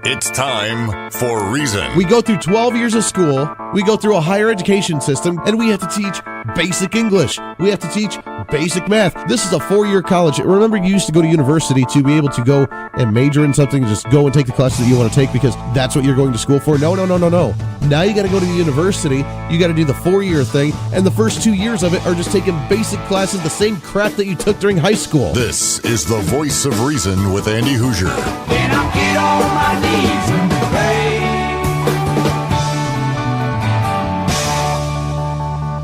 It's time for Reason. We go through 12 years of school, we go through a higher education system, and we have to teach basic English. We have to teach basic math. This is a 4-year college. Remember, you used to go to university to be able to go and major in something, just go and take the classes that you want to take because that's what you're going to school for. No. Now you got to go to the university. You got to do the 4-year thing, and the first 2 years of it are just taking basic classes, the same crap that you took during high school. This is the Voice of Reason with Andy Hoosier. Then I'll get on my knees and pray.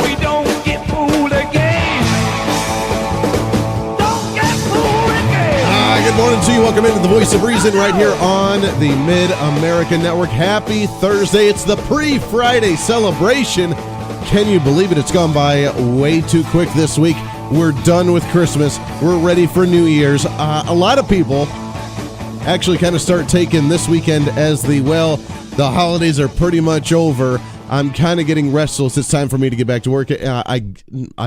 We don't get fooled again. Don't get fooled again. Good morning to you. Welcome into the Voice of Reason right here on the Mid-American Network. Happy Thursday. It's the pre-Friday celebration. Can you believe it? It's gone by way too quick this week. We're done with Christmas. We're ready for New Year's. A lot of people actually kind of start taking this weekend as the holidays are pretty much over. I'm kind of getting restless. It's time for me to get back to work. I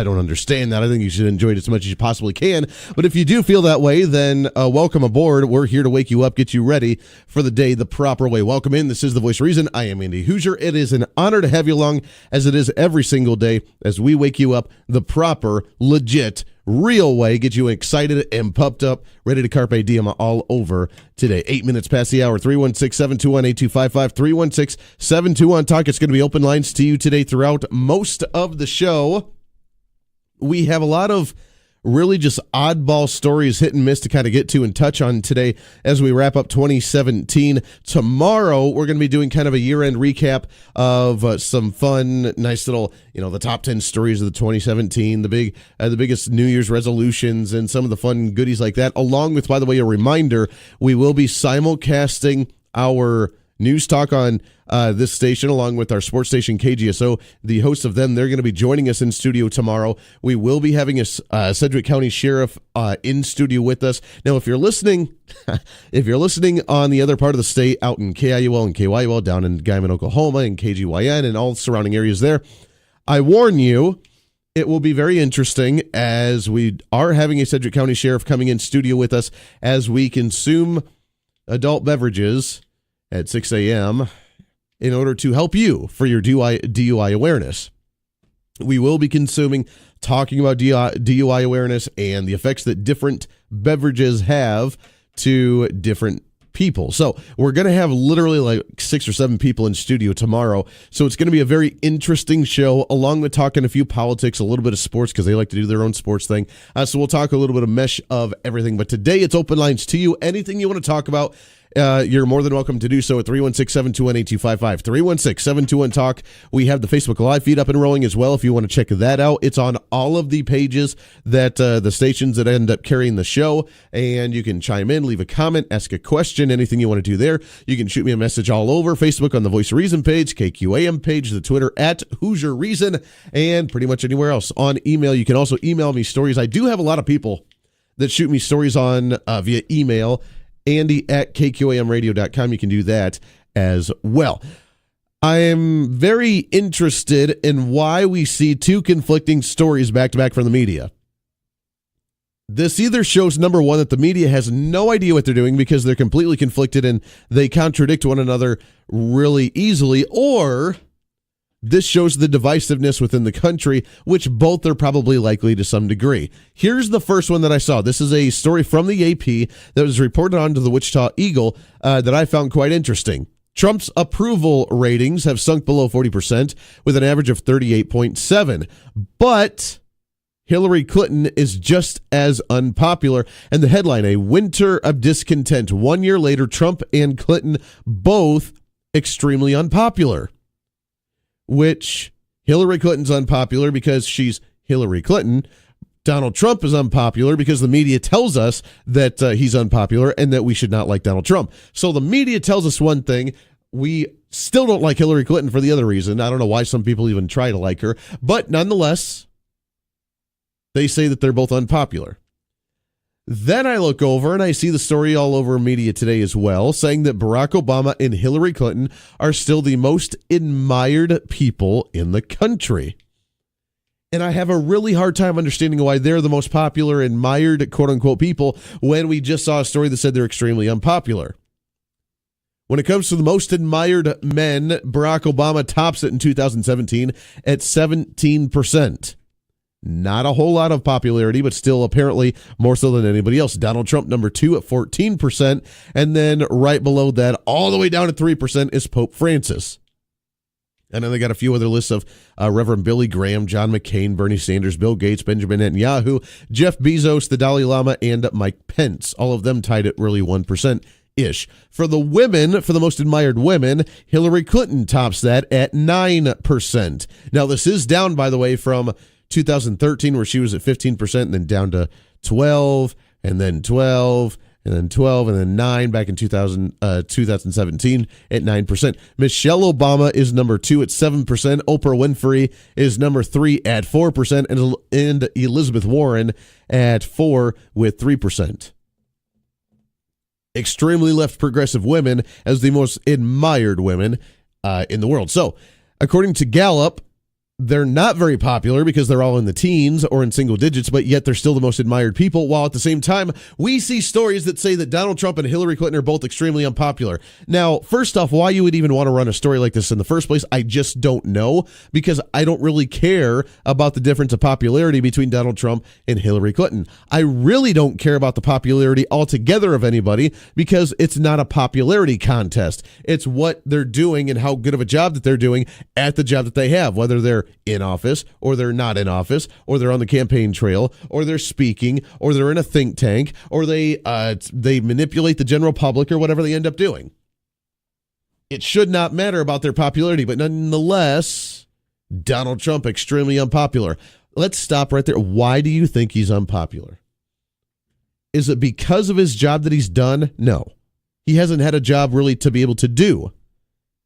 don't understand that. I think you should enjoy it as much as you possibly can. But if you do feel that way, then welcome aboard. We're here to wake you up, get you ready for the day the proper way. Welcome in. This is The Voice of Reason. I am Andy Hoosier. It is an honor to have you along, as it is every single day, as we wake you up the proper, legit, real way, get you excited and pumped up, ready to carpe diem all over today. 8 minutes past the hour, 316-721-8255, 316-721-TALK. It's going to be open lines to you today throughout most of the show. We have a lot of really just oddball stories, hit and miss, to kind of get to and touch on today as we wrap up 2017. Tomorrow, we're going to be doing kind of a year-end recap of some fun, nice little, the top 10 stories of the 2017, the biggest New Year's resolutions, and some of the fun goodies like that. Along with, by the way, a reminder, we will be simulcasting our news talk on this station, along with our sports station KGSO. The hosts of them, they're going to be joining us in studio tomorrow. We will be having a Sedgwick County Sheriff in studio with us. Now, if you're listening on the other part of the state, out in KIUL and KYUL, down in Guyman, Oklahoma, and KGYN, and all surrounding areas there, I warn you, it will be very interesting as we are having a Sedgwick County Sheriff coming in studio with us as we consume adult beverages at 6 a.m. in order to help you for your DUI awareness. We will be talking about DUI awareness and the effects that different beverages have to different people. So we're going to have literally like 6 or 7 people in studio tomorrow. So it's going to be a very interesting show, along with talking a few politics, a little bit of sports, because they like to do their own sports thing. So we'll talk a little bit of mesh of everything. But today it's open lines to you. Anything you want to talk about, you're more than welcome to do so at 316-721-8255, 316-721-TALK. We have the Facebook Live feed up and rolling as well if you want to check that out. It's on all of the pages that the stations that end up carrying the show, and you can chime in, leave a comment, ask a question, anything you want to do there. You can shoot me a message all over Facebook on the Voice of Reason page, KQAM page, the Twitter at Hoosier Reason, and pretty much anywhere else. On email, you can also email me stories. I do have a lot of people that shoot me stories on via email, Andy@kqamradio.com. You can do that as well. I am very interested in why we see 2 conflicting stories back to back from the media. This either shows, number one, that the media has no idea what they're doing because they're completely conflicted and they contradict one another really easily, or this shows the divisiveness within the country, which both are probably likely to some degree. Here's the first one that I saw. This is a story from the AP that was reported on to the Wichita Eagle that I found quite interesting. Trump's approval ratings have sunk below 40% with an average of 38.7. But Hillary Clinton is just as unpopular. And the headline, a winter of discontent. 1 year later, Trump and Clinton both extremely unpopular. Which Hillary Clinton's unpopular because she's Hillary Clinton. Donald Trump is unpopular because the media tells us that he's unpopular and that we should not like Donald Trump. So the media tells us one thing. We still don't like Hillary Clinton for the other reason. I don't know why some people even try to like her. But nonetheless, they say that they're both unpopular. Then I look over and I see the story all over media today as well, saying that Barack Obama and Hillary Clinton are still the most admired people in the country. And I have a really hard time understanding why they're the most popular, admired, quote-unquote, people when we just saw a story that said they're extremely unpopular. When it comes to the most admired men, Barack Obama tops it in 2017 at 17%. Not a whole lot of popularity, but still apparently more so than anybody else. Donald Trump, number 2 at 14%. And then right below that, all the way down to 3%, is Pope Francis. And then they got a few other lists of Reverend Billy Graham, John McCain, Bernie Sanders, Bill Gates, Benjamin Netanyahu, Jeff Bezos, the Dalai Lama, and Mike Pence. All of them tied at really 1%-ish. For the women, for the most admired women, Hillary Clinton tops that at 9%. Now, this is down, by the way, from 2013, where she was at 15%, and then down to 12, and then 12, and then 12, and then 9 back in 2017 at 9%. Michelle Obama is number 2 at 7%. Oprah Winfrey is number 3 at 4%, and Elizabeth Warren at 4 with 3%. Extremely left progressive women as the most admired women in the world. So, according to Gallup, they're not very popular because they're all in the teens or in single digits, but yet they're still the most admired people, while at the same time, we see stories that say that Donald Trump and Hillary Clinton are both extremely unpopular. Now, first off, why you would even want to run a story like this in the first place, I just don't know, because I don't really care about the difference of popularity between Donald Trump and Hillary Clinton. I really don't care about the popularity altogether of anybody, because it's not a popularity contest. It's what they're doing and how good of a job that they're doing at the job that they have, whether they're in office or they're not in office, or they're on the campaign trail, or they're speaking, or they're in a think tank, or they manipulate the general public, or whatever they end up doing. It should not matter about their popularity, but nonetheless, Donald Trump, extremely unpopular. Let's stop right there. Why do you think he's unpopular? Is it because of his job that he's done? No. He hasn't had a job really to be able to do.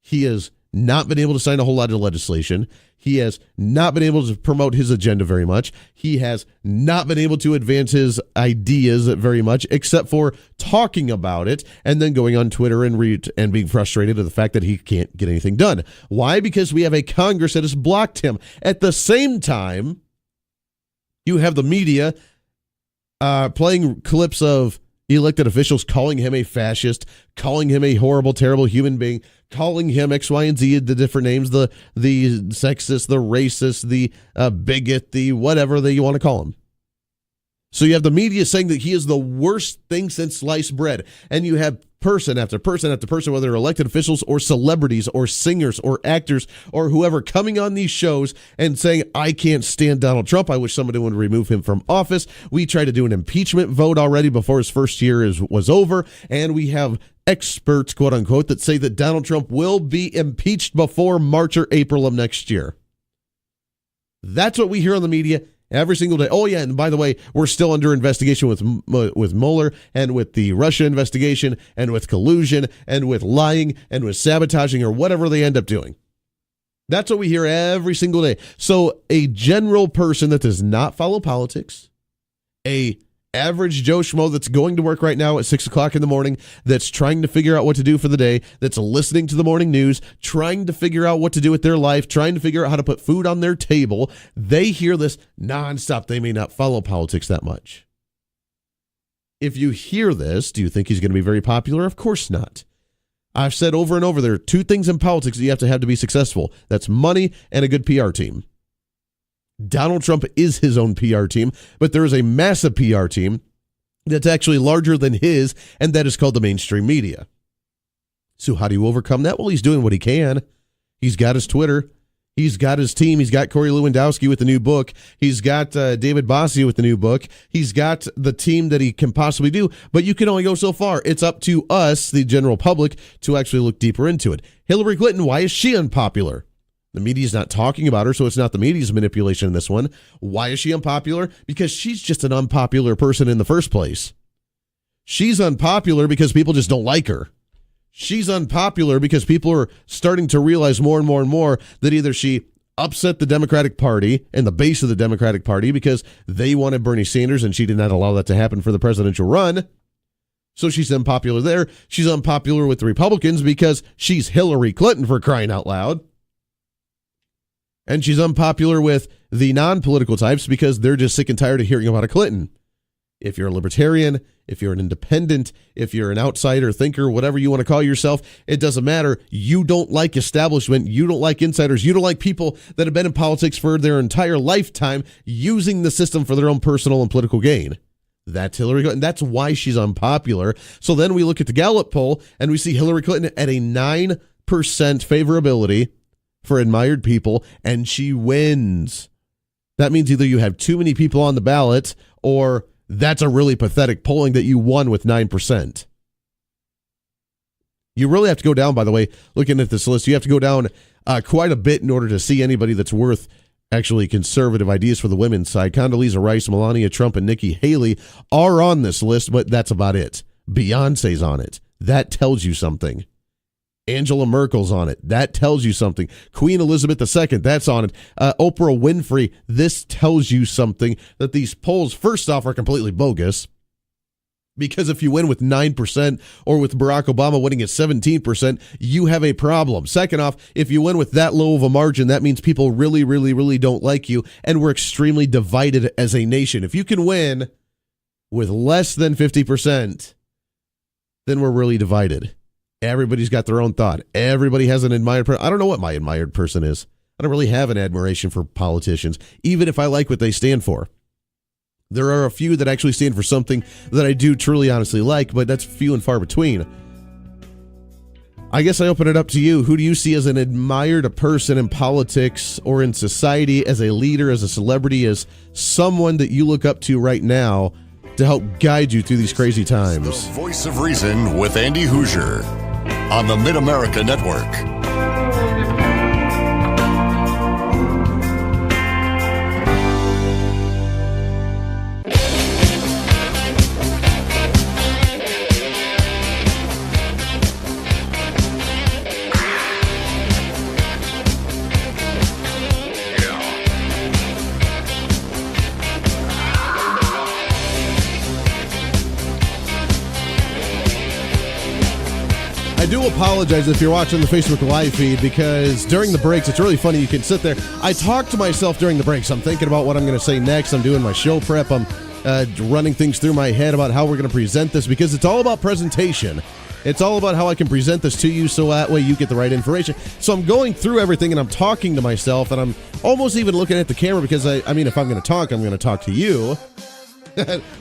He has not been able to sign a whole lot of legislation. He has not been able to promote his agenda very much. He has not been able to advance his ideas very much, except for talking about it and then going on Twitter and being frustrated at the fact that he can't get anything done. Why? Because we have a Congress that has blocked him. At the same time, you have the media playing clips of elected officials calling him a fascist, calling him a horrible, terrible human being, calling him X, Y, and Z, the different names, the sexist, the racist, the bigot, the whatever that you want to call him. So you have the media saying that he is the worst thing since sliced bread. And you have person after person after person, whether they're elected officials or celebrities or singers or actors or whoever, coming on these shows and saying, I can't stand Donald Trump. I wish somebody would remove him from office. We tried to do an impeachment vote already before his first year was over. And we have experts, quote unquote, that say that Donald Trump will be impeached before March or April of next year. That's what we hear on the media every single day. Oh, yeah, and by the way, we're still under investigation with Mueller and with the Russia investigation and with collusion and with lying and with sabotaging or whatever they end up doing. That's what we hear every single day. So a general person that does not follow politics, a average Joe Schmo that's going to work right now at 6 o'clock in the morning, that's trying to figure out what to do for the day, that's listening to the morning news, trying to figure out what to do with their life, trying to figure out how to put food on their table, they hear this nonstop. They may not follow politics that much. If you hear this, do you think he's going to be very popular? Of course not. I've said over and over, there are two things in politics that you have to be successful. That's money and a good PR team. Donald Trump is his own PR team, but there is a massive PR team that's actually larger than his, and that is called the mainstream media. So how do you overcome that? Well, he's doing what he can. He's got his Twitter. He's got his team. He's got Corey Lewandowski with the new book. He's got David Bossie with the new book. He's got the team that he can possibly do, but you can only go so far. It's up to us, the general public, to actually look deeper into it. Hillary Clinton, why is she unpopular? The media's not talking about her, so it's not the media's manipulation in this one. Why is she unpopular? Because she's just an unpopular person in the first place. She's unpopular because people just don't like her. She's unpopular because people are starting to realize more and more and more that either she upset the Democratic Party and the base of the Democratic Party because they wanted Bernie Sanders and she did not allow that to happen for the presidential run. So she's unpopular there. She's unpopular with the Republicans because she's Hillary Clinton, for crying out loud. And she's unpopular with the non-political types because they're just sick and tired of hearing about a Clinton. If you're a libertarian, if you're an independent, if you're an outsider thinker, whatever you want to call yourself, it doesn't matter. You don't like establishment. You don't like insiders. You don't like people that have been in politics for their entire lifetime using the system for their own personal and political gain. That's Hillary Clinton. That's why she's unpopular. So then we look at the Gallup poll and we see Hillary Clinton at a 9% favorability for admired people, and she wins. That means either you have too many people on the ballot or that's a really pathetic polling that you won with 9%. You really have to go down, by the way, looking at this list, you have to go down quite a bit in order to see anybody that's worth actually conservative ideas for the women's side. Condoleezza Rice, Melania Trump, and Nikki Haley are on this list, but that's about it. Beyonce's on it. That tells you something. Angela Merkel's on it. That tells you something. Queen Elizabeth II, that's on it. Oprah Winfrey, this tells you something that these polls, first off, are completely bogus. Because if you win with 9% or with Barack Obama winning at 17%, you have a problem. Second off, if you win with that low of a margin, that means people really, really, really don't like you, and we're extremely divided as a nation. If you can win with less than 50%, then we're really divided. Everybody's got their own thought. Everybody has an admired person. I don't know what my admired person is. I don't really have an admiration for politicians, even if I like what they stand for. There are a few that actually stand for something that I do truly honestly like, but that's few and far between. I guess I open it up to you. Who do you see as an admired person in politics or in society, as a leader, as a celebrity, as someone that you look up to right now to help guide you through these crazy times? The Voice of Reason with Andy Hoosier on the Mid-America Network. I do apologize if you're watching the Facebook Live feed, because during the breaks, it's really funny. You can sit there. I talk to myself during the breaks. I'm thinking about what I'm going to say next. I'm doing my show prep. I'm running things through my head about how we're going to present this, because it's all about presentation. It's all about how I can present this to you so that way you get the right information. So I'm going through everything and I'm talking to myself, and I'm almost even looking at the camera, because I mean, if I'm going to talk to you,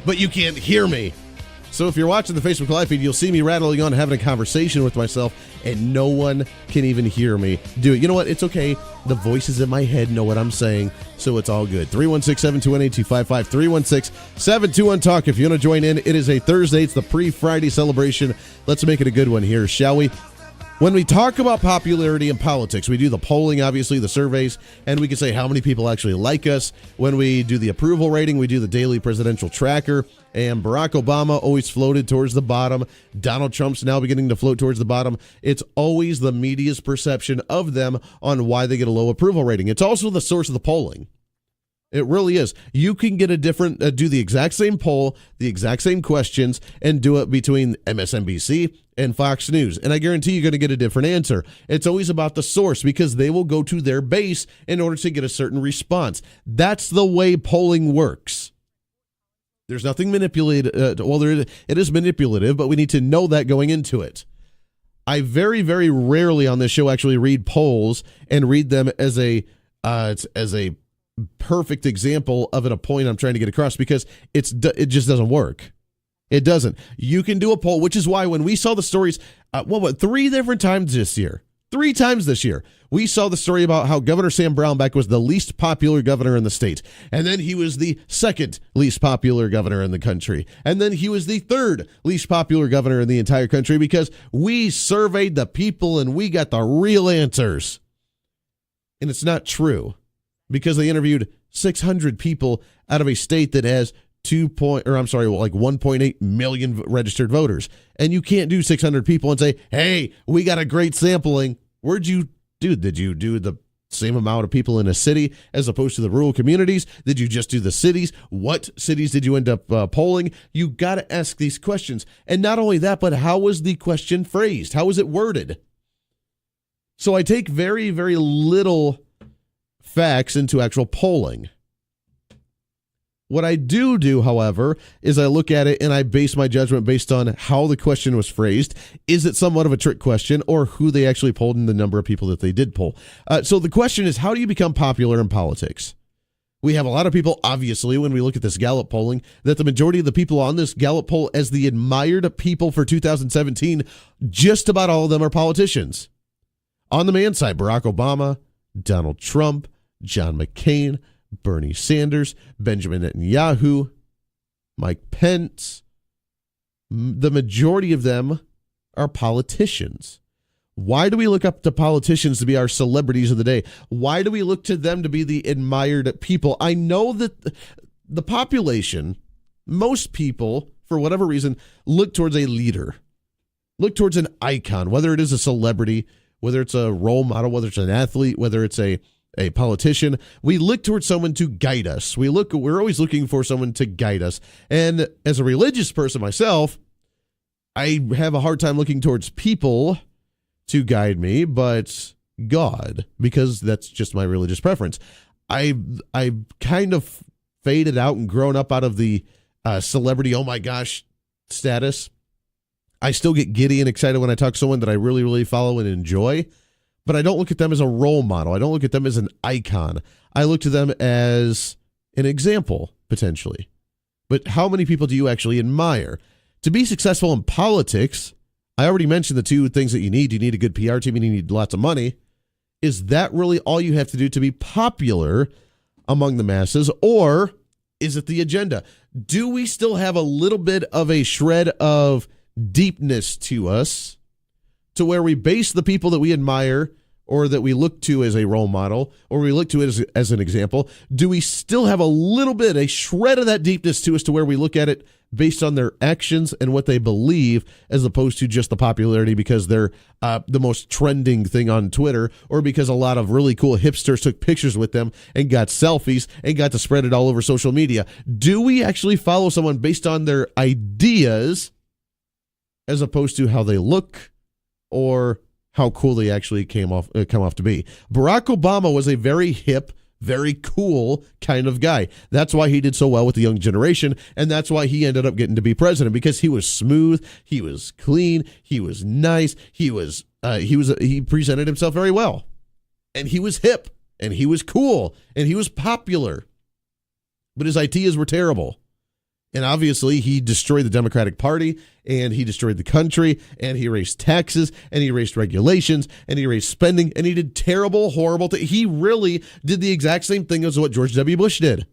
but you can't hear me. So if you're watching the Facebook Live feed, you'll see me rattling on, having a conversation with myself, and no one can even hear me do it. You know what? It's okay. The voices in my head know what I'm saying, so it's all good. 316-721-8255, 316-721-TALK. If you want to join in, it is a Thursday. It's the pre-Friday celebration. Let's make it a good one here, shall we? When we talk about popularity in politics, we do the polling, obviously, the surveys, and we can say how many people actually like us. When we do the approval rating, we do the daily presidential tracker, and Barack Obama always floated towards the bottom. Donald Trump's now beginning to float towards the bottom. It's always the media's perception of them on why they get a low approval rating. It's also the source of the polling. It really is. You can get a different, do the exact same poll, the exact same questions, and do it between MSNBC and Fox News. And I guarantee you're going to get a different answer. It's always about the source, because they will go to their base in order to get a certain response. That's the way polling works. There's nothing manipulated. It is manipulative, but we need to know that going into it. I very, very rarely on this show actually read polls and read them as a perfect example of a point I'm trying to get across, because it just doesn't work. It doesn't. You can do a poll, which is why when we saw the stories, 3 different times this year, 3 times this year, we saw the story about how Governor Sam Brownback was the least popular governor in the state. And then he was the second least popular governor in the country. And then he was the third least popular governor in the entire country, because we surveyed the people and we got the real answers. And it's not true, because they interviewed 600 people out of a state that has 1.8 million registered voters. And you can't do 600 people and say, hey, we got a great sampling. Did you do the same amount of people in a city as opposed to the rural communities? Did you just do the cities? What cities did you end up polling? You got to ask these questions. And not only that, but how was the question phrased? How was it worded? So I take very, very little facts into actual polling. What I do, however, is I look at it and I base my judgment based on how the question was phrased. Is it somewhat of a trick question, or who they actually polled and the number of people that they did poll? So the question is, how do you become popular in politics? We have a lot of people, obviously, when we look at this Gallup polling, that the majority of the people on this Gallup poll as the admired people for 2017, just about all of them are politicians. On the man side, Barack Obama, Donald Trump, John McCain, Bernie Sanders, Benjamin Netanyahu, Mike Pence. The majority of them are politicians. Why do we look up to politicians to be our celebrities of the day? Why do we look to them to be the admired people? I know that the population, most people, for whatever reason, look towards a leader, look towards an icon, whether it is a celebrity, whether it's a role model, whether it's an athlete, whether it's a politician. We look towards someone to guide us. We're always looking for someone to guide us. And as a religious person myself, I have a hard time looking towards people to guide me, but God, because that's just my religious preference. I kind of faded out and grown up out of the celebrity, oh my gosh, status. I still get giddy and excited when I talk to someone that I really, really follow and enjoy. But I don't look at them as a role model. I don't look at them as an icon. I look to them as an example, potentially. But how many people do you actually admire? To be successful in politics, I already mentioned the two things that you need. You need a good PR team and you need lots of money. Is that really all you have to do to be popular among the masses? Or is it the agenda? Do we still have a little bit of a shred of deepness to us, to where we base the people that we admire or that we look to as a role model or we look to it as an example? Do we still have a little bit, a shred of that deepness to us, to where we look at it based on their actions and what they believe, as opposed to just the popularity because they're the most trending thing on Twitter, or because a lot of really cool hipsters took pictures with them and got selfies and got to spread it all over social media? Do we actually follow someone based on their ideas as opposed to how they look or how cool they actually come off to be? Barack Obama was a very hip, very cool kind of guy. That's why he did so well with the young generation, and that's why he ended up getting to be president, because he was smooth, he was clean, he was nice, he presented himself very well, and he was hip, and he was cool, and he was popular, but his ideas were terrible. And obviously, he destroyed the Democratic Party, and he destroyed the country, and he raised taxes, and he raised regulations, and he raised spending, and he did terrible, horrible things. He really did the exact same thing as what George W. Bush did.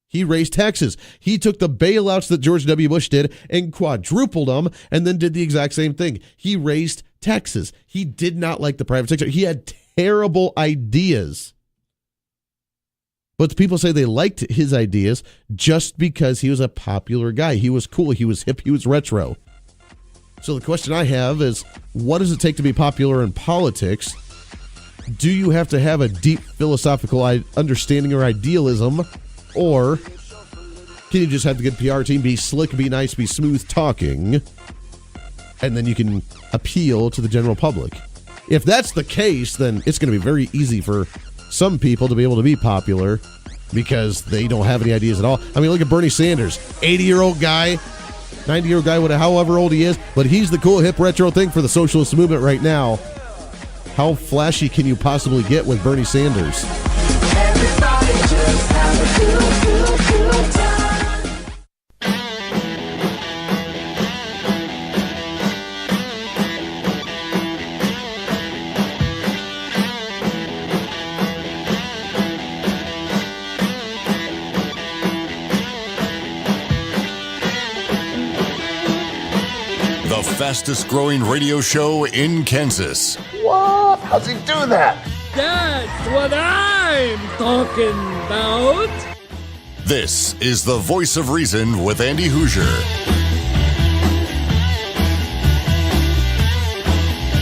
He raised taxes. He took the bailouts that George W. Bush did and quadrupled them, and then did the exact same thing. He raised taxes. He did not like the private sector. He had terrible ideas. But people say they liked his ideas just because he was a popular guy. He was cool. He was hip. He was retro. So the question I have is, what does it take to be popular in politics? Do you have to have a deep philosophical understanding or idealism? Or can you just have the good PR team, be slick, be nice, be smooth talking, and then you can appeal to the general public? If that's the case, then it's going to be very easy for some people to be able to be popular because they don't have any ideas at all. I mean, look at Bernie Sanders, 80-year-old guy, 90-year-old guy, whatever, however old he is, but he's the cool, hip, retro thing for the socialist movement right now. How flashy can you possibly get with Bernie Sanders? Everybody just have a good time. The fastest growing radio show in Kansas. What? How's he do that? That's what I'm talking about. This is the Voice of Reason with Andy Hoosier.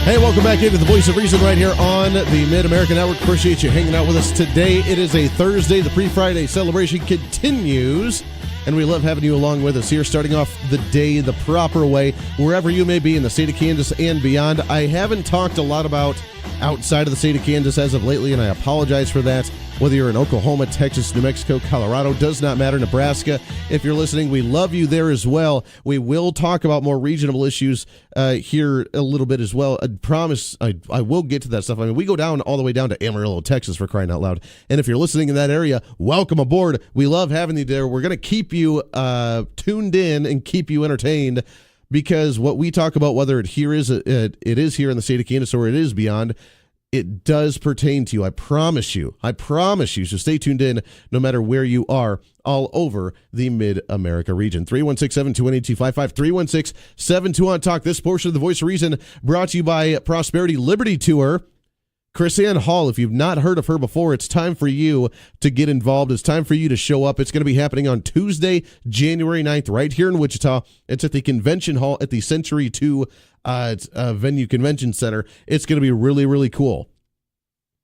Hey, welcome back into the Voice of Reason right here on the Mid-America Network. Appreciate you hanging out with us today. It is a Thursday. The pre-Friday celebration continues, and we love having you along with us here, starting off the day the proper way, wherever you may be in the state of Kansas and beyond. I haven't talked a lot about outside of the state of Kansas as of lately, and I apologize for that. Whether you're in Oklahoma, Texas, New Mexico, Colorado, does not matter, Nebraska. If you're listening, we love you there as well. We will talk about more regional issues here a little bit as well. I promise I will get to that stuff. I mean, we go down all the way down to Amarillo, Texas, for crying out loud. And if you're listening in that area, welcome aboard. We love having you there. We're going to keep you tuned in and keep you entertained, because what we talk about, whether it is here in the state of Kansas or it is beyond, it does pertain to you. I promise you. So stay tuned in no matter where you are all over the Mid-America region. 316-721-8255, 316-72-ON-TALK. This portion of the Voice of Reason brought to you by Prosperity Liberty Tour. Chrisanne Hall, if you've not heard of her before, it's time for you to get involved. It's time for you to show up. It's going to be happening on Tuesday, January 9th, right here in Wichita. It's at the Convention Hall at the Century 2 venue convention center. It's going to be really, really cool.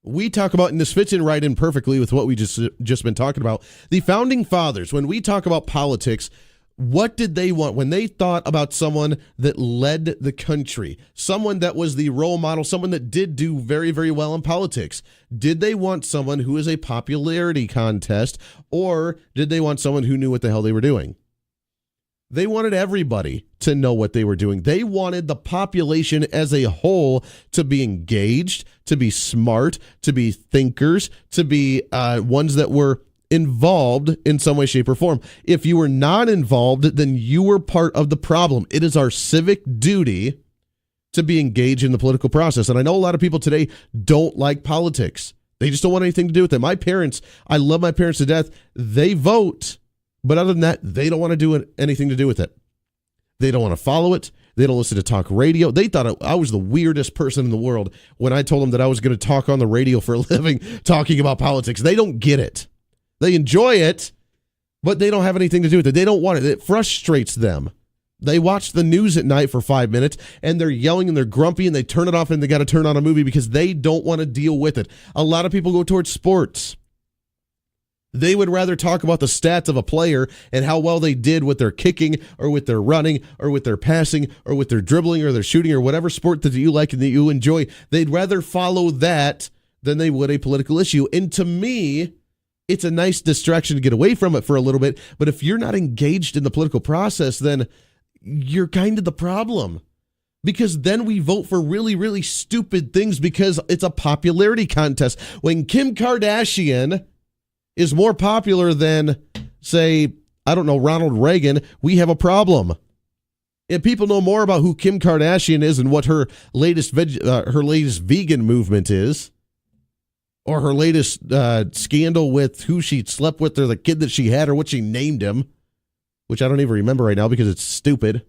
We talk about, and this fits in right in perfectly with what we just been talking about, the Founding Fathers. When we talk about politics, what did they want when they thought about someone that led the country, someone that was the role model, someone that did do very, very well in politics? Did they want someone who is a popularity contest, or did they want someone who knew what the hell they were doing? They wanted everybody to know what they were doing. They wanted the population as a whole to be engaged, to be smart, to be thinkers, to be ones that were involved in some way, shape, or form. If you were not involved, then you were part of the problem. It is our civic duty to be engaged in the political process. And I know a lot of people today don't like politics. They just don't want anything to do with it. My parents, I love my parents to death. They vote, but other than that, they don't want to do anything to do with it. They don't want to follow it. They don't listen to talk radio. They thought I was the weirdest person in the world when I told them that I was going to talk on the radio for a living, talking about politics. They don't get it. They enjoy it, but they don't have anything to do with it. They don't want it. It frustrates them. They watch the news at night for 5 minutes, and they're yelling and they're grumpy, and they turn it off, and they got to turn on a movie because they don't want to deal with it. A lot of people go towards sports. They would rather talk about the stats of a player and how well they did with their kicking or with their running or with their passing or with their dribbling or their shooting or whatever sport that you like and that you enjoy. They'd rather follow that than they would a political issue. And to me, it's a nice distraction to get away from it for a little bit. But if you're not engaged in the political process, then you're kind of the problem. Because then we vote for really, really stupid things because it's a popularity contest. When Kim Kardashian is more popular than, say, I don't know, Ronald Reagan, we have a problem. If people know more about who Kim Kardashian is and what her latest vegan movement is, or her latest scandal with who she slept with or the kid that she had or what she named him, which I don't even remember right now because it's stupid,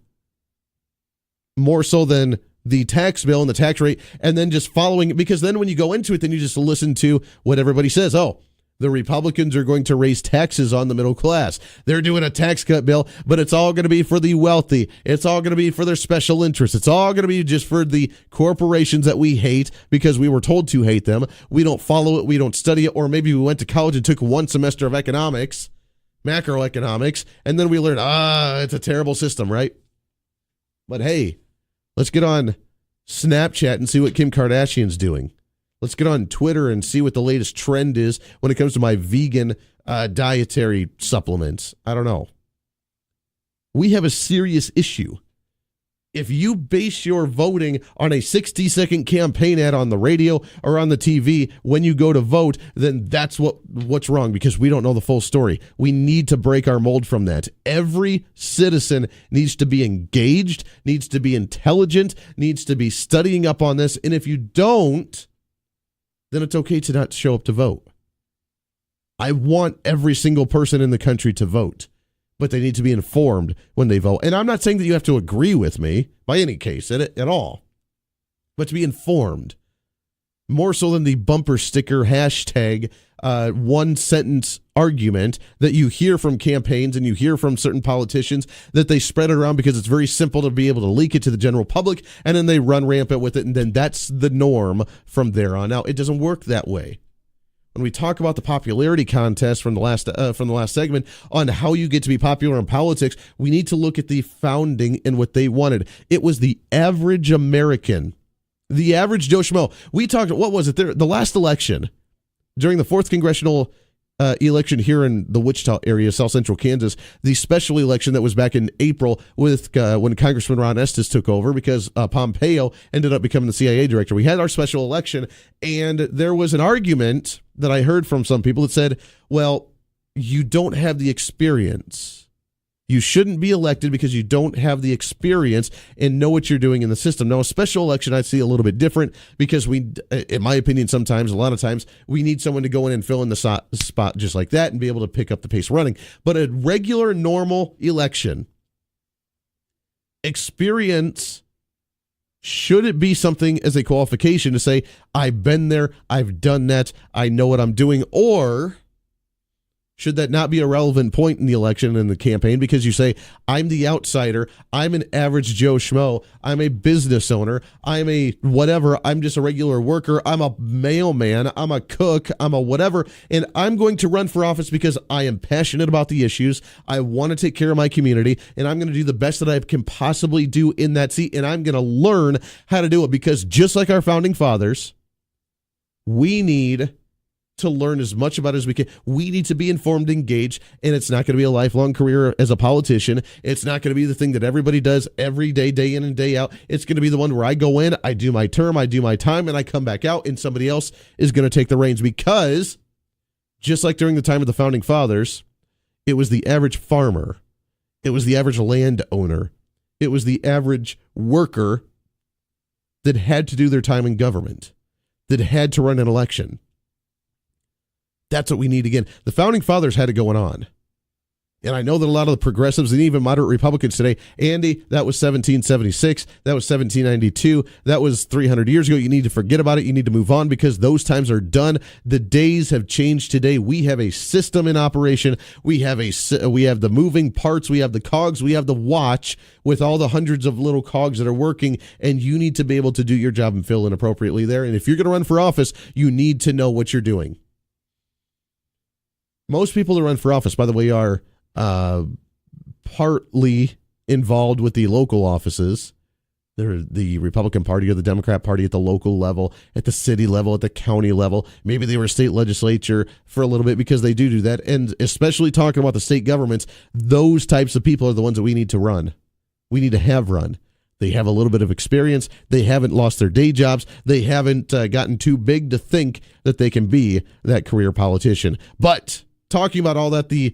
more so than the tax bill and the tax rate, and then just following it, because then when you go into it, then you just listen to what everybody says. Oh, the Republicans are going to raise taxes on the middle class. They're doing a tax cut bill, but it's all going to be for the wealthy. It's all going to be for their special interests. It's all going to be just for the corporations that we hate because we were told to hate them. We don't follow it. We don't study it. Or maybe we went to college and took one semester of economics, macroeconomics, and then we learned, it's a terrible system, right? But hey, let's get on Snapchat and see what Kim Kardashian's doing. Let's get on Twitter and see what the latest trend is when it comes to my vegan dietary supplements. I don't know. We have a serious issue. If you base your voting on a 60-second campaign ad on the radio or on the TV when you go to vote, then that's what's wrong, because we don't know the full story. We need to break our mold from that. Every citizen needs to be engaged, needs to be intelligent, needs to be studying up on this. And if you don't, then it's okay to not show up to vote. I want every single person in the country to vote, but they need to be informed when they vote. And I'm not saying that you have to agree with me by any case at all, but to be informed. More so than the bumper sticker hashtag one sentence argument that you hear from campaigns and you hear from certain politicians, that they spread it around because it's very simple to be able to leak it to the general public, and then they run rampant with it, and then that's the norm from there on out. It doesn't work that way. When we talk about the popularity contest from the last segment on how you get to be popular in politics, we need to look at the founding and what they wanted. It was the average American, the average Joe Schmo. We talked, what was it there? The last election, during the 4th congressional election here in the Wichita area, South Central Kansas, the special election that was back in April with when Congressman Ron Estes took over because Pompeo ended up becoming the CIA director. We had our special election, and there was an argument that I heard from some people that said, well, you don't have the experience. You shouldn't be elected because you don't have the experience and know what you're doing in the system. Now, a special election I see a little bit different because we, in my opinion, a lot of times, we need someone to go in and fill in the spot just like that and be able to pick up the pace running. But a regular, normal election, experience, should it be something as a qualification to say, I've been there, I've done that, I know what I'm doing, or should that not be a relevant point in the election and the campaign because you say, I'm the outsider, I'm an average Joe Schmo, I'm a business owner, I'm a whatever, I'm just a regular worker, I'm a mailman, I'm a cook, I'm a whatever, and I'm going to run for office because I am passionate about the issues, I want to take care of my community, and I'm going to do the best that I can possibly do in that seat, and I'm going to learn how to do it because just like our founding fathers, we need to learn as much about it as we can. We need to be informed, engaged, and it's not going to be a lifelong career as a politician. It's not going to be the thing that everybody does every day, day in and day out. It's going to be the one where I go in, I do my term, I do my time, and I come back out, and somebody else is going to take the reins because just like during the time of the founding fathers, it was the average farmer, it was the average landowner, it was the average worker that had to do their time in government, that had to run an election. That's what we need again. The founding fathers had it going on. And I know that a lot of the progressives and even moderate Republicans today, Andy, that was 1776, that was 1792, that was 300 years ago. You need to forget about it. You need to move on because those times are done. The days have changed today. We have a system in operation. We have the moving parts. We have the cogs. We have the watch with all the hundreds of little cogs that are working, and you need to be able to do your job and fill in appropriately there. And if you're going to run for office, you need to know what you're doing. Most people that run for office, by the way, are partly involved with the local offices. They're the Republican Party or the Democrat Party at the local level, at the city level, at the county level. Maybe they were state legislature for a little bit because they do that. And especially talking about the state governments, those types of people are the ones that we need to run. We need to have run. They have a little bit of experience. They haven't lost their day jobs. They haven't gotten too big to think that they can be that career politician. But talking about all that, the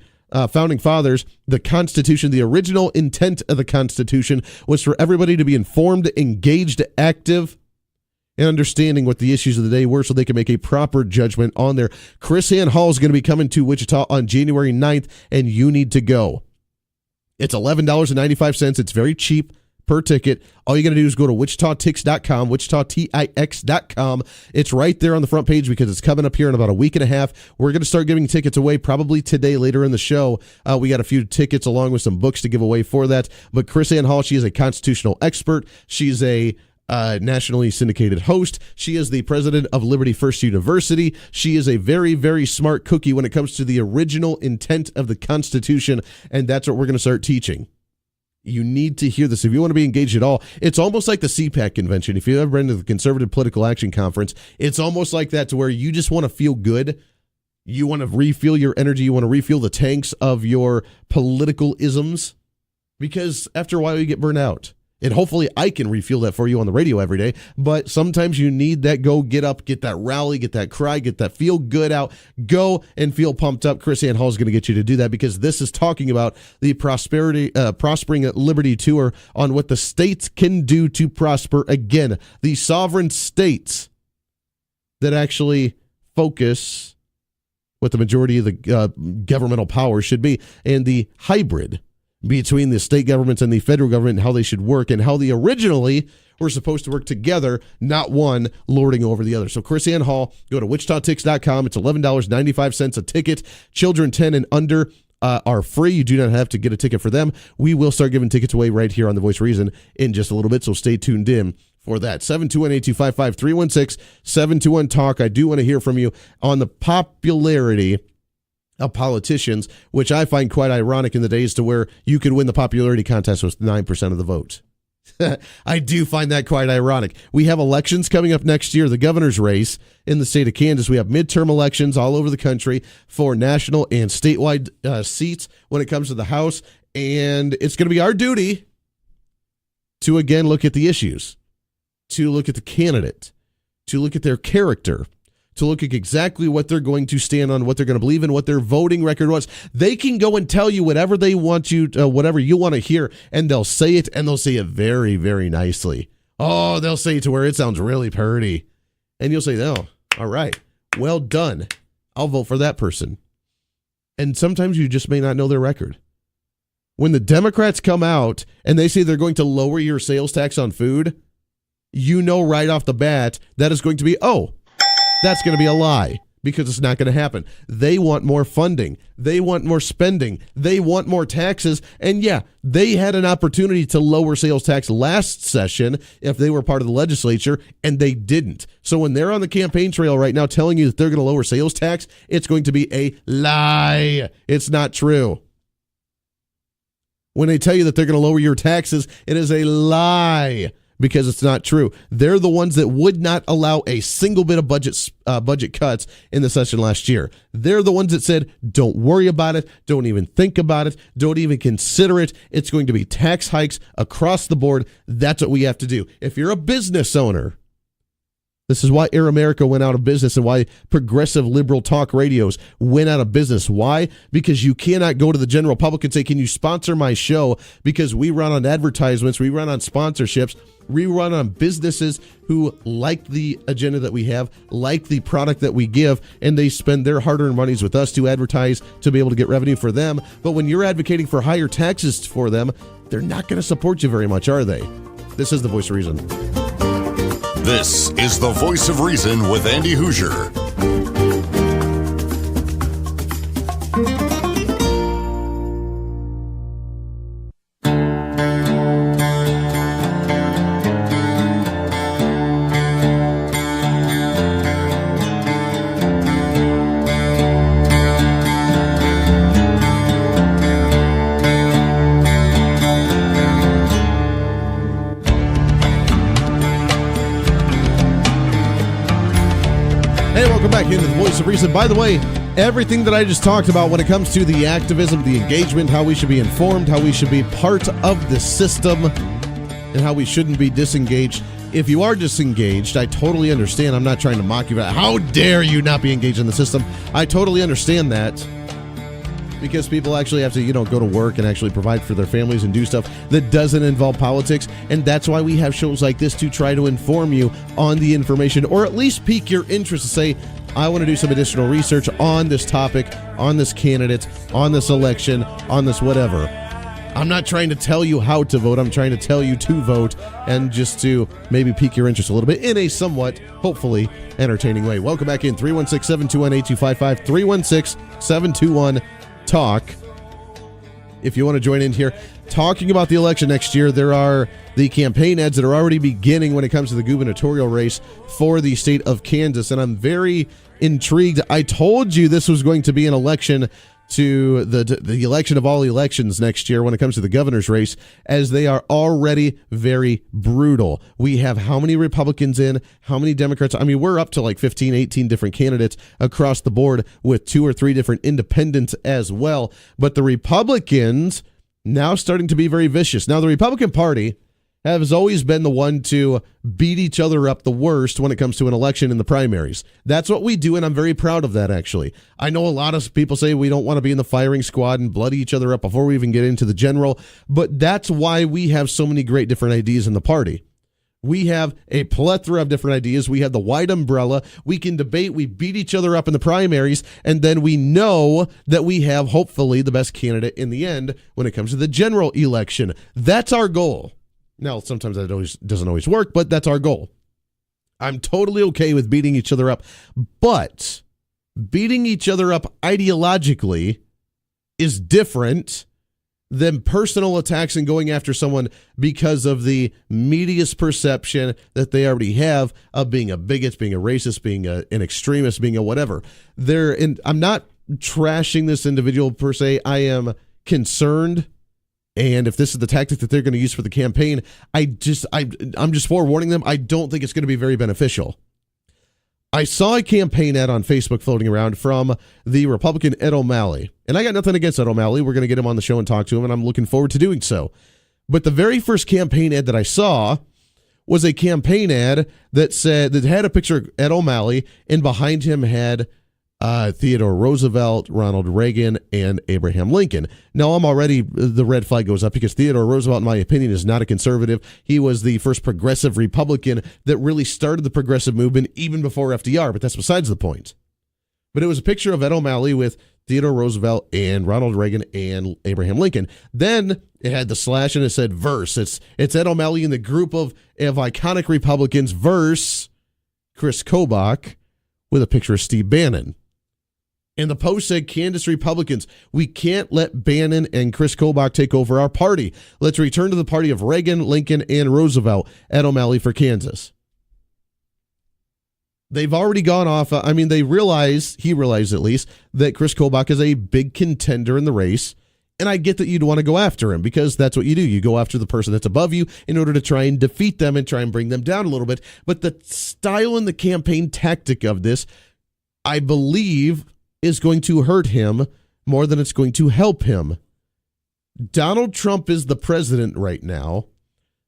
founding fathers, the Constitution, the original intent of the Constitution was for everybody to be informed, engaged, active, and understanding what the issues of the day were so they can make a proper judgment on there. Chris Ann Hall is going to be coming to Wichita on January 9th, and you need to go. It's $11.95. It's very cheap per ticket. All you got to do is go to wichitatix.com, wichitatix.com. It's right there on the front page because it's coming up here in about a week and a half. We're going to start giving tickets away probably today, later in the show. We got a few tickets along with some books to give away for that. But Chris Ann Hall, she is a constitutional expert. She's a nationally syndicated host. She is the president of Liberty First University. She is a very, very smart cookie when it comes to the original intent of the Constitution, and that's what we're going to start teaching. You need to hear this. If you want to be engaged at all, it's almost like the CPAC convention. If you've ever been to the Conservative Political Action Conference, it's almost like that to where you just want to feel good. You want to refuel your energy. You want to refuel the tanks of your political isms because after a while you get burned out. And hopefully I can refuel that for you on the radio every day. But sometimes you need that go, get up, get that rally, get that cry, get that feel good out, go and feel pumped up. Chris Ann Hall is going to get you to do that because this is talking about the Prospering Liberty Tour on what the states can do to prosper. Again, the sovereign states that actually focus what the majority of the governmental power should be, and the hybrid between the state governments and the federal government and how they should work and how they originally were supposed to work together, not one lording over the other. So Chris Ann Hall, go to wichitatix.com. It's $11.95 a ticket. Children 10 and under are free. You do not have to get a ticket for them. We will start giving tickets away right here on The Voice of Reason in just a little bit, so stay tuned in for that. 721-8255-316, 721-TALK. I do want to hear from you on the popularity of politicians, which I find quite ironic in the days to where you could win the popularity contest with 9% of the vote. I do find that quite ironic. We have elections coming up next year, the governor's race in the state of Kansas. We have midterm elections all over the country for national and statewide seats when it comes to the House. And it's going to be our duty to, again, look at the issues, to look at the candidate, to look at their character, to look at exactly what they're going to stand on, what they're going to believe in, what their voting record was. They can go and tell you whatever they want you, whatever you want to hear, and they'll say it, and they'll say it very, very nicely. Oh, they'll say it to where it sounds really pretty. And you'll say, oh, all right, well done. I'll vote for that person. And sometimes you just may not know their record. When the Democrats come out and they say they're going to lower your sales tax on food, you know right off the bat that is going to be, that's going to be a lie, because it's not going to happen. They want more funding. They want more spending. They want more taxes. And yeah, they had an opportunity to lower sales tax last session if they were part of the legislature, and they didn't. So when they're on the campaign trail right now telling you that they're going to lower sales tax, it's going to be a lie. It's not true. When they tell you that they're going to lower your taxes, it is a lie, because it's not true. They're the ones that would not allow a single bit of budget cuts in the session last year. They're the ones that said, don't worry about it, don't even think about it, don't even consider it. It's going to be tax hikes across the board. That's what we have to do. If you're a business owner, this is why Air America went out of business and why progressive liberal talk radios went out of business. Why? Because you cannot go to the general public and say, can you sponsor my show? Because we run on advertisements, we run on sponsorships, we run on businesses who like the agenda that we have, like the product that we give, and they spend their hard-earned monies with us to advertise to be able to get revenue for them. But when you're advocating for higher taxes for them, they're not going to support you very much, are they? This is the voice of reason. This is the Voice of Reason with Andy Hoosier. Into the Voice of Reason. By the way, everything that I just talked about when it comes to the activism, the engagement, how we should be informed, how we should be part of the system, and how we shouldn't be disengaged. If you are disengaged, I totally understand. I'm not trying to mock you. How dare you not be engaged in the system? I totally understand that, because people actually have to, go to work and actually provide for their families and do stuff that doesn't involve politics. And that's why we have shows like this, to try to inform you on the information, or at least pique your interest to say, I want to do some additional research on this topic, on this candidate, on this election, on this whatever. I'm not trying to tell you how to vote. I'm trying to tell you to vote, and just to maybe pique your interest a little bit in a somewhat, hopefully, entertaining way. Welcome back in. 316-721-8255, 316-721-TALK. If you want to join in here, talking about the election next year, there are the campaign ads that are already beginning when it comes to the gubernatorial race for the state of Kansas, and I'm very intrigued. I told you this was going to be an election to the election of all elections next year when it comes to the governor's race, as they are already very brutal. We have how many Republicans in, how many Democrats? I mean, we're up to like 15, 18 different candidates across the board, with 2 or 3 different independents as well. But the Republicans now starting to be very vicious. Now, the Republican Party has always been the one to beat each other up the worst when it comes to an election in the primaries. That's what we do, and I'm very proud of that, actually. I know a lot of people say we don't want to be in the firing squad and bloody each other up before we even get into the general, but that's why we have so many great different ideas in the party. We have a plethora of different ideas. We have the wide umbrella. We can debate. We beat each other up in the primaries, and then we know that we have, hopefully, the best candidate in the end when it comes to the general election. That's our goal. Now, sometimes that doesn't always work, but that's our goal. I'm totally okay with beating each other up, but beating each other up ideologically is different than personal attacks and going after someone because of the media's perception that they already have of being a bigot, being a racist, being an extremist, being a whatever. I'm not trashing this individual per se. I am concerned And if this is the tactic that they're going to use for the campaign, I'm just forewarning them. I don't think it's going to be very beneficial. I saw a campaign ad on Facebook floating around from the Republican Ed O'Malley. And I got nothing against Ed O'Malley. We're going to get him on the show and talk to him, and I'm looking forward to doing so. But the very first campaign ad that I saw was a campaign ad that had a picture of Ed O'Malley, and behind him had Theodore Roosevelt, Ronald Reagan, and Abraham Lincoln. Now, the red flag goes up because Theodore Roosevelt, in my opinion, is not a conservative. He was the first progressive Republican that really started the progressive movement even before FDR, but that's besides the point. But it was a picture of Ed O'Malley with Theodore Roosevelt and Ronald Reagan and Abraham Lincoln. Then it had the slash and it said verse. It's Ed O'Malley and the group of iconic Republicans verse Chris Kobach with a picture of Steve Bannon. And the post said, Kansas Republicans, we can't let Bannon and Chris Kobach take over our party. Let's return to the party of Reagan, Lincoln, and Roosevelt. Ed O'Malley for Kansas. They've already gone off. He realized at least, that Chris Kobach is a big contender in the race. And I get that you'd want to go after him because that's what you do. You go after the person that's above you in order to try and defeat them and try and bring them down a little bit. But the style and the campaign tactic of this, I believe, is going to hurt him more than it's going to help him. Donald Trump is the president right now.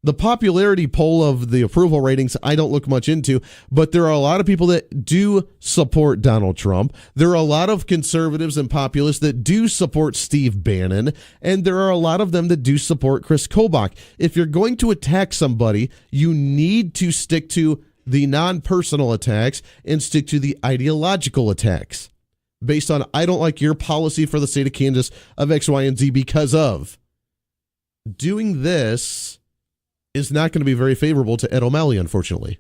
The popularity poll of the approval ratings, I don't look much into, but there are a lot of people that do support Donald Trump. There are a lot of conservatives and populists that do support Steve Bannon, and there are a lot of them that do support Chris Kobach. If you're going to attack somebody, you need to stick to the non-personal attacks and stick to the ideological attacks. Based on, I don't like your policy for the state of Kansas of X, Y, and Z because of. Doing this is not going to be very favorable to Ed O'Malley, unfortunately.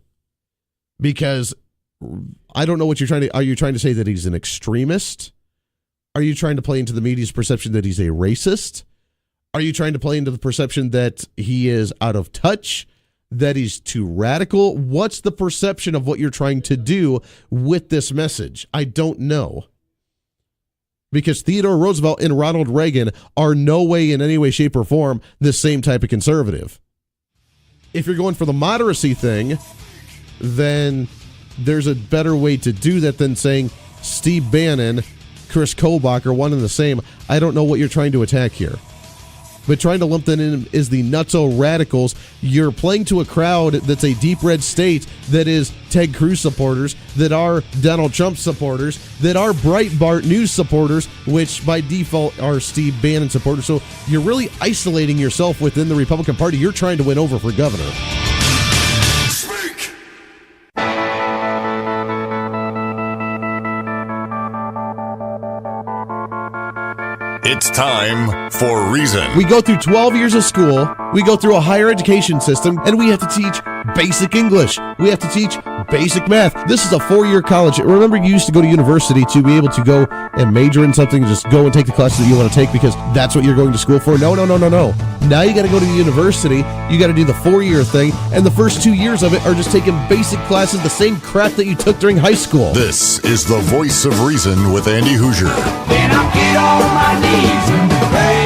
Because I don't know what are you trying to say that he's an extremist? Are you trying to play into the media's perception that he's a racist? Are you trying to play into the perception that he is out of touch? That he's too radical? What's the perception of what you're trying to do with this message? I don't know. Because Theodore Roosevelt and Ronald Reagan are no way in any way, shape, or form the same type of conservative. If you're going for the moderacy thing, then there's a better way to do that than saying Steve Bannon, Chris Kobach are one and the same. I don't know what you're trying to attack here. But trying to lump that in is the nutso radicals. You're playing to a crowd that's a deep red state that is Ted Cruz supporters, that are Donald Trump supporters, that are Breitbart News supporters, which by default are Steve Bannon supporters. So you're really isolating yourself within the Republican Party. You're trying to win over for governor. It's time for Reason. We go through 12 years of school, we go through a higher education system, and we have to teach basic English. We have to teach basic math. This is a 4-year college. Remember, you used to go to university to be able to go and major in something and just go and take the classes that you want to take because that's what you're going to school for. No. Now you got to go to the university. You got to do the 4-year thing, and the first 2 years of it are just taking basic classes, the same crap that you took during high school. This is the Voice of Reason with Andy Hoosier. Then I'll get on my knees and pray.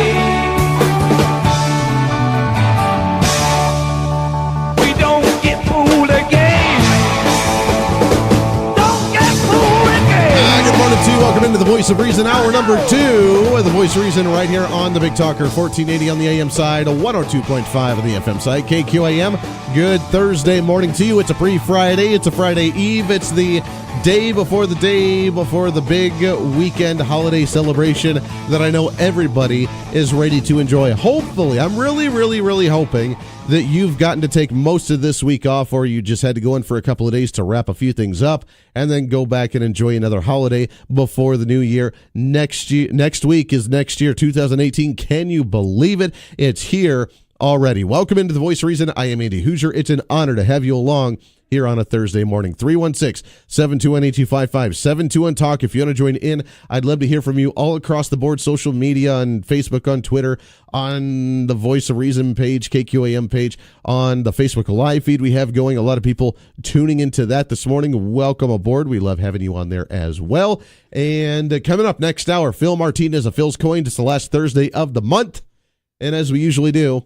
We don't get fooled again. Don't get fooled again. Good morning to you. Welcome into the Voice of Reason, hour number 2. The Voice of Reason right here on the Big Talker, 1480 on the AM side, 102.5 on the FM side, KQAM. Good Thursday morning to you. It's a pre-Friday. It's a Friday Eve. It's the day before the big weekend holiday celebration that I know everybody is ready to enjoy. Hopefully, I'm really hoping that you've gotten to take most of this week off, or you just had to go in for a couple of days to wrap a few things up and then go back and enjoy another holiday before the new year. Next week is next year, 2018. Can you believe it? It's here already. Welcome into the Voice of Reason. I am Andy Hoosier. It's an honor to have you along here on a Thursday morning. 316-721-8255, 721-TALK. If you want to join in, I'd love to hear from you all across the board, social media, on Facebook, on Twitter, on the Voice of Reason page, KQAM page, on the Facebook Live feed we have going. A lot of people tuning into that this morning. Welcome aboard. We love having you on there as well. And coming up next hour, Phil Martinez of Phil's Coin. It's the last Thursday of the month. And as we usually do,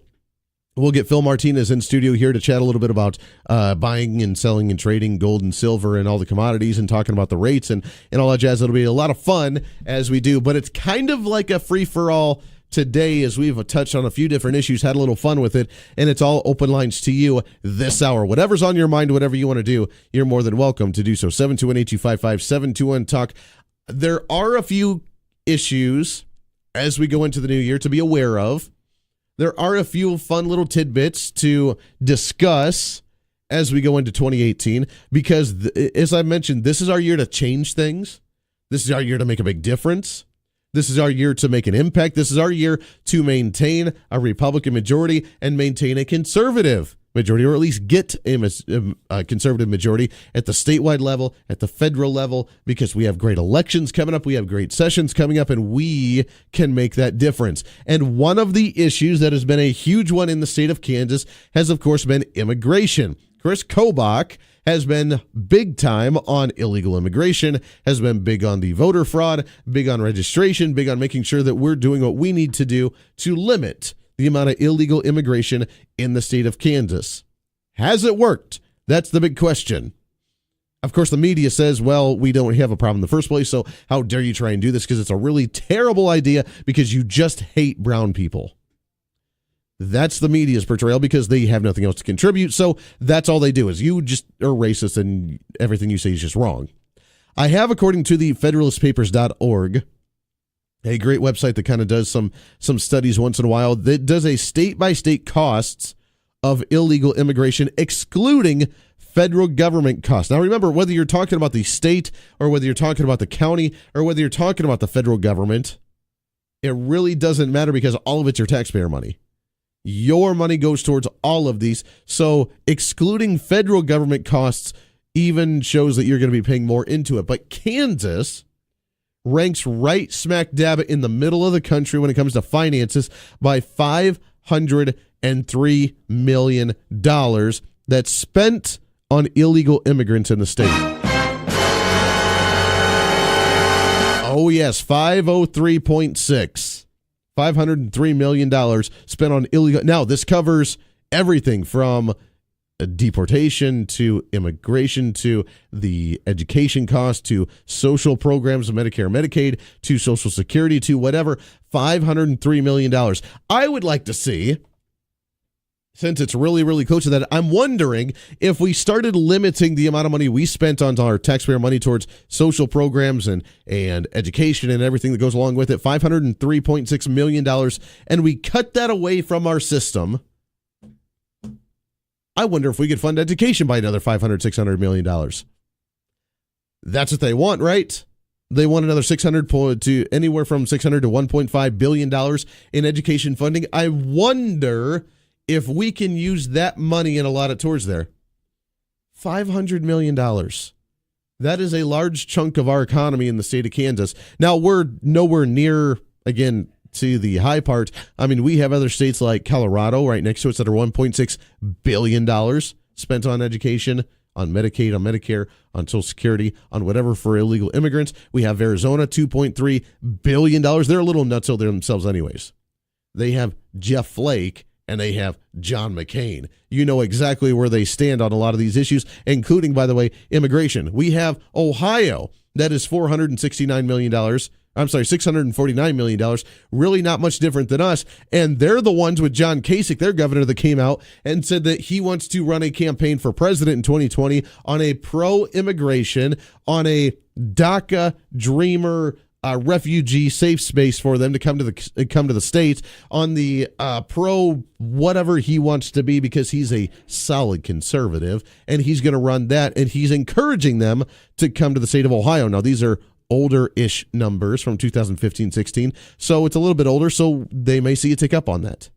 we'll get Phil Martinez in studio here to chat a little bit about buying and selling and trading gold and silver and all the commodities and talking about the rates and all that jazz. It'll be a lot of fun as we do, but it's kind of like a free-for-all today as we've touched on a few different issues, had a little fun with it, and it's all open lines to you this hour. Whatever's on your mind, whatever you want to do, you're more than welcome to do so. 721-8255-721-TALK. There are a few issues as we go into the new year to be aware of. There are a few fun little tidbits to discuss as we go into 2018 because, as I mentioned, this is our year to change things. This is our year to make a big difference. This is our year to make an impact. This is our year to maintain a Republican majority and maintain a conservative majority, or at least get a conservative majority at the statewide level, at the federal level, because we have great elections coming up. We have great sessions coming up, and we can make that difference. And one of the issues that has been a huge one in the state of Kansas has, of course, been immigration. Chris Kobach has been big time on illegal immigration, has been big on the voter fraud, big on registration, big on making sure that we're doing what we need to do to limit the amount of illegal immigration in the state of Kansas. Has it worked? That's the big question. Of course, the media says, well, we don't have a problem in the first place, so how dare you try and do this, because it's a really terrible idea because you just hate brown people. That's the media's portrayal because they have nothing else to contribute. So that's all they do is you just are racist and everything you say is just wrong. I have, according to the federalistpapers.org, a great website that kind of does some studies once in a while that does a state-by-state costs of illegal immigration, excluding federal government costs. Now, remember, whether you're talking about the state or whether you're talking about the county or whether you're talking about the federal government, it really doesn't matter because all of it's your taxpayer money. Your money goes towards all of these. So excluding federal government costs even shows that you're going to be paying more into it. But Kansas ranks right smack dab in the middle of the country when it comes to finances by $503 million that's spent on illegal immigrants in the state. Oh, yes, 503.6. $503 million spent on illegal. Now, this covers everything from deportation to immigration to the education costs to social programs, Medicare, Medicaid, to Social Security, to whatever. $503 million. I would like to see, since it's really, really close to that, I'm wondering if we started limiting the amount of money we spent on our taxpayer money towards social programs and education and everything that goes along with it, $503.6 million, and we cut that away from our system. I wonder if we could fund education by another $600 million. That's what they want, right? They want another to anywhere from $600 to $1.5 billion in education funding. I wonder if we can use that money and allot it towards there. $500 million. That is a large chunk of our economy in the state of Kansas. Now, we're nowhere near, again, to the high part. I mean, we have other states like Colorado right next to us that are $1.6 billion spent on education, on Medicaid, on Medicare, on Social Security, on whatever for illegal immigrants. We have Arizona, $2.3 billion. They're a little nutso themselves anyways. They have Jeff Flake and they have John McCain. You know exactly where they stand on a lot of these issues, including, by the way, immigration. We have Ohio, that is $649 million. Really not much different than us. And they're the ones with John Kasich, their governor, that came out and said that he wants to run a campaign for president in 2020 on a pro-immigration, on a DACA dreamer refugee safe space for them to come to the states, on the pro whatever he wants to be, because he's a solid conservative and he's going to run that, and he's encouraging them to come to the state of Ohio. Now, these are older-ish numbers from 2015-16, so it's a little bit older, so they may see a tick up on that.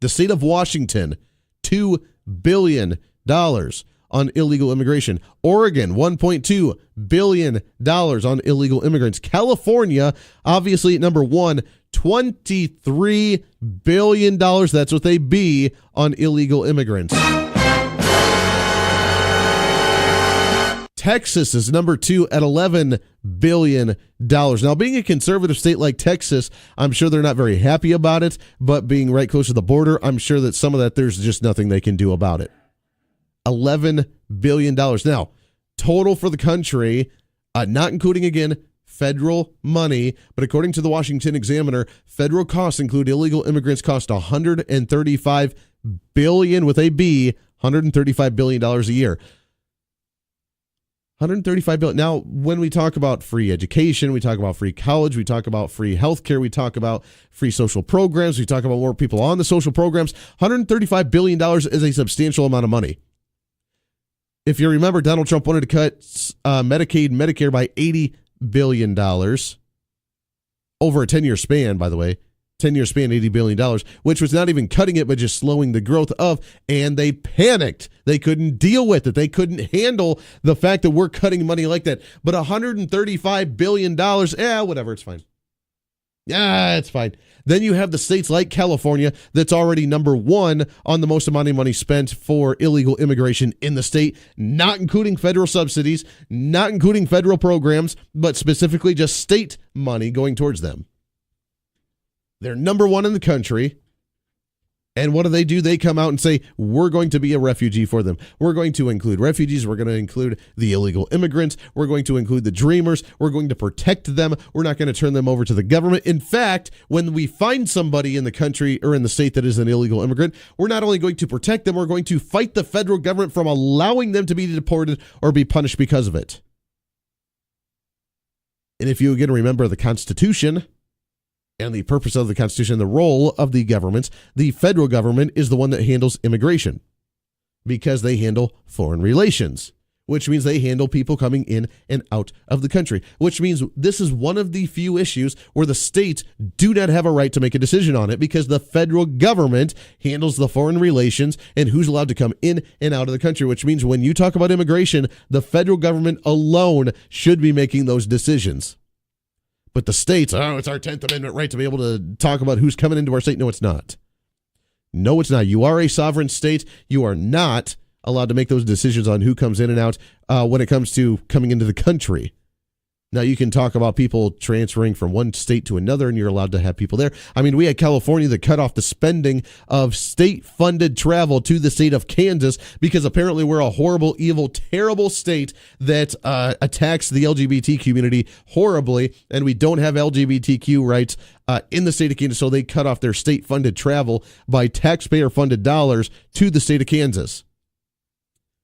The state of Washington, $2 billion on illegal immigration. Oregon, $1.2 billion on illegal immigrants. California, obviously at number one, $23 billion. That's what they be on illegal immigrants. Texas is number 2 at $11 billion. Now, being a conservative state like Texas, I'm sure they're not very happy about it, but being right close to the border, I'm sure that some of that, there's just nothing they can do about it. $11 billion. Now, total for the country, not including, again, federal money, but according to the Washington Examiner, federal costs include illegal immigrants cost $135 billion with a B, $135 billion a year. $135 billion. Now, when we talk about free education, we talk about free college, we talk about free healthcare, we talk about free social programs, we talk about more people on the social programs. $135 billion is a substantial amount of money. If you remember, Donald Trump wanted to cut Medicaid and Medicare by $80 billion over a 10-year span, by the way. 10-year span, $80 billion, which was not even cutting it, but just slowing the growth of, and they panicked. They couldn't deal with it. They couldn't handle the fact that we're cutting money like that. But $135 billion, whatever, it's fine. Yeah, it's fine. Then you have the states like California that's already number 1 on the most amount of money spent for illegal immigration in the state, not including federal subsidies, not including federal programs, but specifically just state money going towards them. They're number 1 in the country. And what do? They come out and say, we're going to be a refugee for them. We're going to include refugees. We're going to include the illegal immigrants. We're going to include the dreamers. We're going to protect them. We're not going to turn them over to the government. In fact, when we find somebody in the country or in the state that is an illegal immigrant, we're not only going to protect them, we're going to fight the federal government from allowing them to be deported or be punished because of it. And if you again remember the Constitution, and the purpose of the Constitution, the role of the governments, the federal government is the one that handles immigration because they handle foreign relations, which means they handle people coming in and out of the country, which means this is one of the few issues where the states do not have a right to make a decision on it because the federal government handles the foreign relations and who's allowed to come in and out of the country, which means when you talk about immigration, the federal government alone should be making those decisions. But the states, it's our 10th Amendment right to be able to talk about who's coming into our state. No, it's not. No, it's not. You are a sovereign state. You are not allowed to make those decisions on who comes in and out when it comes to coming into the country. Now, you can talk about people transferring from one state to another, and you're allowed to have people there. I mean, we had California that cut off the spending of state-funded travel to the state of Kansas because apparently we're a horrible, evil, terrible state that attacks the LGBT community horribly, and we don't have LGBTQ rights in the state of Kansas, so they cut off their state-funded travel by taxpayer-funded dollars to the state of Kansas,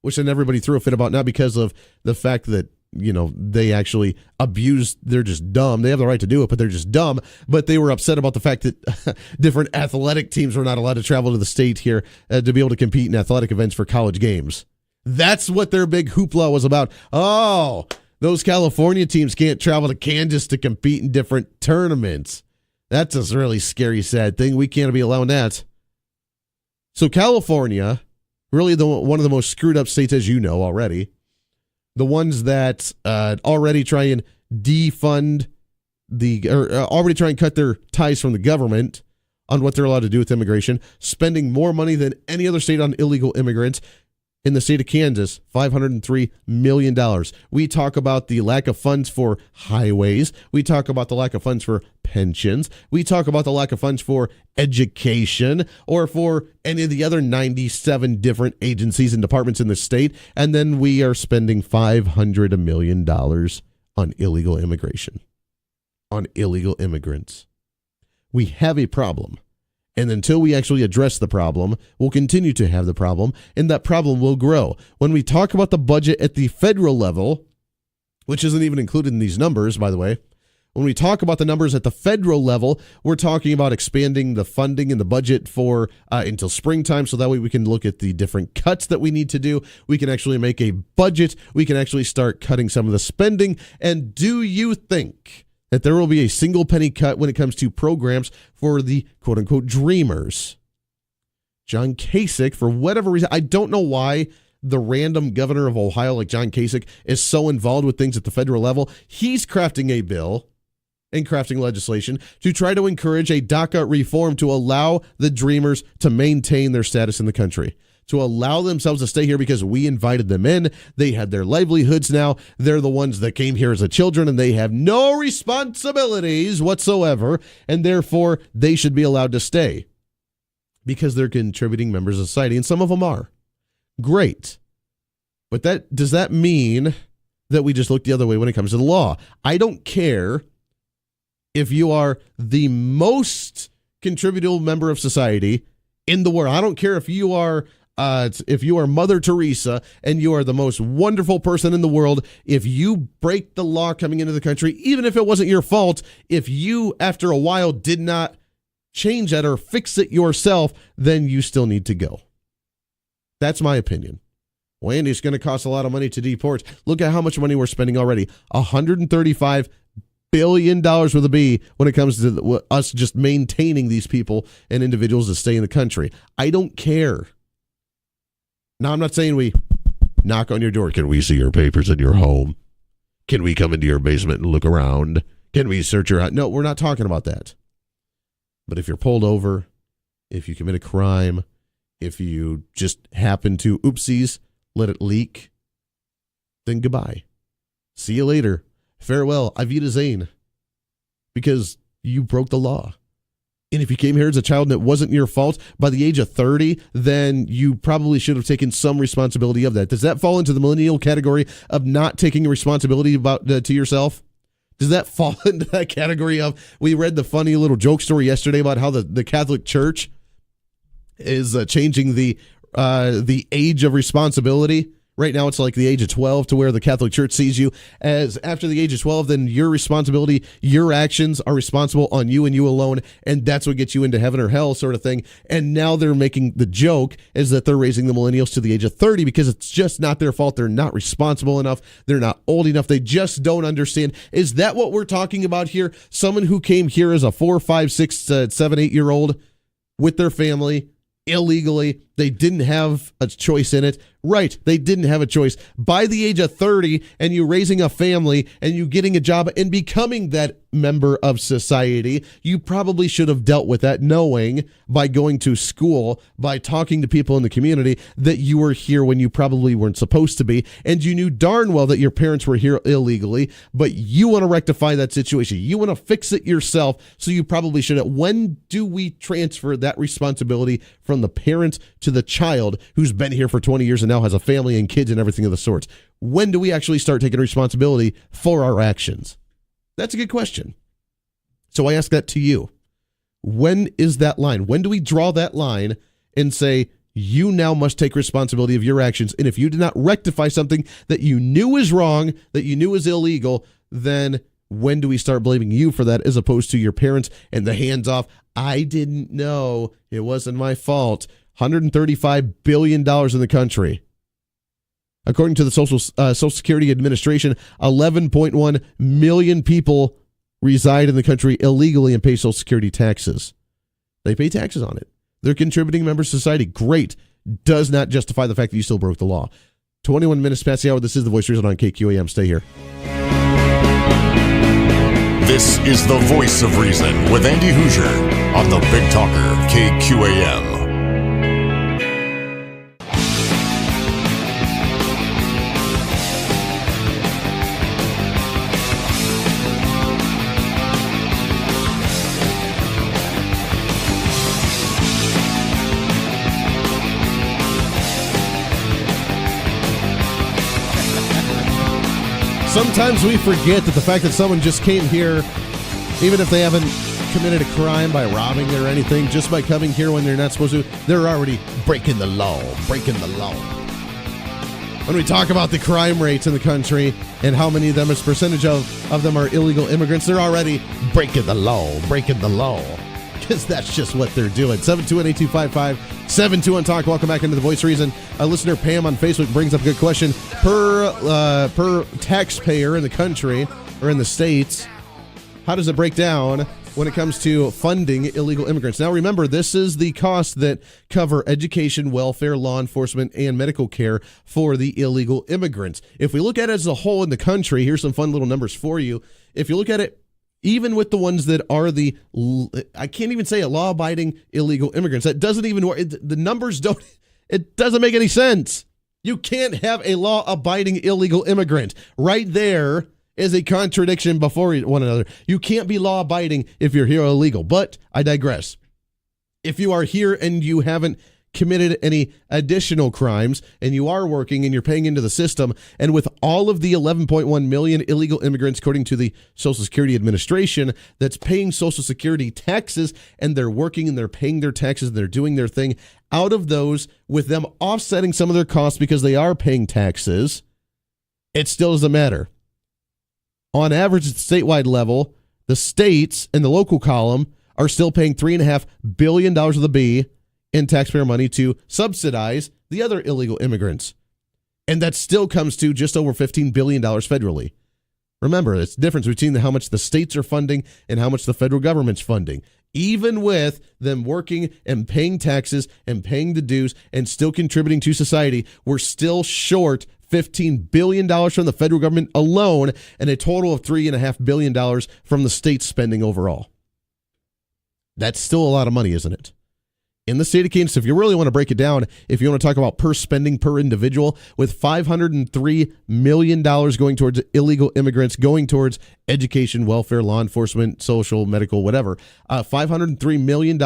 which then everybody threw a fit about, not because of the fact that they actually abused, they're just dumb. They have the right to do it, but they're just dumb. But they were upset about the fact that different athletic teams were not allowed to travel to the state here to be able to compete in athletic events for college games. That's what their big hoopla was about. Oh, those California teams can't travel to Kansas to compete in different tournaments. That's a really scary, sad thing. We can't be allowing that. So California, really one of the most screwed up states, as you know already. The ones that already try and defund already try and cut their ties from the government on what they're allowed to do with immigration, spending more money than any other state on illegal immigrants. In the state of Kansas, $503 million. We talk about the lack of funds for highways. We talk about the lack of funds for pensions. We talk about the lack of funds for education or for any of the other 97 different agencies and departments in the state. And then we are spending $500 million on illegal immigration, on illegal immigrants. We have a problem. And until we actually address the problem, we'll continue to have the problem, and that problem will grow. When we talk about the budget at the federal level, which isn't even included in these numbers, by the way, when we talk about the numbers at the federal level, we're talking about expanding the funding and the budget for until springtime, so that way we can look at the different cuts that we need to do. We can actually make a budget. We can actually start cutting some of the spending. And do you think that there will be a single penny cut when it comes to programs for the quote-unquote dreamers? John Kasich, for whatever reason, I don't know why the random governor of Ohio like John Kasich is so involved with things at the federal level. He's crafting a bill and crafting legislation to try to encourage a DACA reform to allow the dreamers to maintain their status in the country, to allow themselves to stay here because we invited them in. They had their livelihoods now. They're the ones that came here as a children, and they have no responsibilities whatsoever, and therefore they should be allowed to stay because they're contributing members of society, and some of them are. Great. But does that mean that we just look the other way when it comes to the law? I don't care if you are the most contributable member of society in the world. I don't care if you are Mother Teresa and you are the most wonderful person in the world. If you break the law coming into the country, even if it wasn't your fault, if you after a while did not change that or fix it yourself, then you still need to go. That's my opinion. Well, Andy, it's going to cost a lot of money to deport. Look at how much money we're spending already. $135 billion with a B when it comes to us just maintaining these people and individuals to stay in the country. I don't care. Now, I'm not saying we knock on your door. Can we see your papers in your home? Can we come into your basement and look around? Can we search your house? No, we're not talking about that. But if you're pulled over, if you commit a crime, if you just happen to, oopsies, let it leak, then goodbye. See you later. Farewell, Auf Wiedersehen, because you broke the law. And if you came here as a child and it wasn't your fault, by the age of 30, then you probably should have taken some responsibility of that. Does that fall into the millennial category of not taking responsibility to yourself? Does that fall into that category of, we read the funny little joke story yesterday about how the Catholic Church is changing the age of responsibility? Right now, it's like the age of 12 to where the Catholic Church sees you as after the age of 12, then your responsibility, your actions are responsible on you and you alone, and that's what gets you into heaven or hell sort of thing. And now they're making the joke is that they're raising the millennials to the age of 30 because it's just not their fault. They're not responsible enough. They're not old enough. They just don't understand. Is that what we're talking about here? Someone who came here as a 4, 5, 6, 7, 8-year-old with their family illegally. They didn't have a choice in it. Right, they didn't have a choice. By the age of 30, and you raising a family, and you getting a job, and becoming that member of society, you probably should have dealt with that, knowing by going to school, by talking to people in the community, that you were here when you probably weren't supposed to be, and you knew darn well that your parents were here illegally, but you want to rectify that situation. You want to fix it yourself, so you probably should have. When do we transfer that responsibility from the parent to the child who's been here for 20 years and now has a family and kids and everything of the sorts? When do we actually start taking responsibility for our actions? That's a good question. So I ask that to you. When is that line? When do we draw that line and say, you now must take responsibility of your actions? And if you did not rectify something that you knew was wrong, that you knew was illegal, then when do we start blaming you for that as opposed to your parents and the hands off? I didn't know. It wasn't my fault. $135 billion in the country. According to the Social Security Administration, 11.1 million people reside in the country illegally and pay Social Security taxes. They pay taxes on it. They're contributing members of society. Great. Does not justify the fact that you still broke the law. 21 minutes past the hour. This is The Voice of Reason on KQAM. Stay here. This is The Voice of Reason with Andy Hoosier on the Big Talker KQAM. Sometimes we forget that the fact that someone just came here, even if they haven't committed a crime by robbing or anything, just by coming here when they're not supposed to, they're already breaking the law, When we talk about the crime rates in the country and how many of them, as percentage of them are illegal immigrants, they're already breaking the law. Because that's just what they're doing. 721-8255, 721 Talk. Welcome back into The Voice of Reason. Listener Pam on Facebook brings up a good question. Per taxpayer in the country or in the states, how does it break down when it comes to funding illegal immigrants? Now, remember, this is the costs that cover education, welfare, law enforcement, and medical care for the illegal immigrants. If we look at it as a whole in the country, here's some fun little numbers for you. If you look at it, even with the ones that are I can't even say it, law-abiding illegal immigrants, that doesn't even work. The numbers don't, It doesn't make any sense. You can't have a law-abiding illegal immigrant. Right there is a contradiction before one another. You can't be law-abiding if you're here illegal. But I digress. If you are here and you haven't committed any additional crimes and you are working and you're paying into the system, and with all of the 11.1 million illegal immigrants, according to the Social Security Administration, that's paying Social Security taxes, and they're working and they're paying their taxes and they're doing their thing, out of those, with them offsetting some of their costs because they are paying taxes, it still doesn't matter. On average, at the statewide level, the states in the local column are still paying $3.5 billion of the B in taxpayer money to subsidize the other illegal immigrants. And that still comes to just over $15 billion federally. Remember, it's the difference between how much the states are funding and how much the federal government's funding. Even with them working and paying taxes and paying the dues and still contributing to society, we're still short $15 billion from the federal government alone and a total of $3.5 billion from the state spending overall. That's still a lot of money, isn't it? In the state of Kansas, if you really want to break it down, if you want to talk about per spending per individual, with $503 million going towards illegal immigrants, going towards education, welfare, law enforcement, social, medical, whatever, $503 million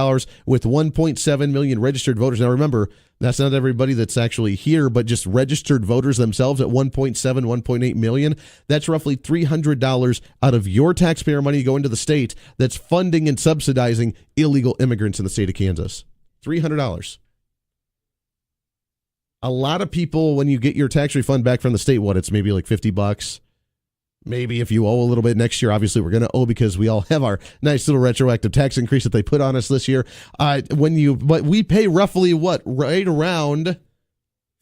with 1.7 million registered voters. Now remember, that's not everybody that's actually here, but just registered voters themselves at 1.7, 1.8 million. That's roughly $300 out of your taxpayer money going to the state that's funding and subsidizing illegal immigrants in the state of Kansas. $300. A lot of people, when you get your tax refund back from the state, it's maybe like $50. Maybe if you owe a little bit next year, obviously we're going to owe because we all have our nice little retroactive tax increase that they put on us this year. But we pay roughly right around,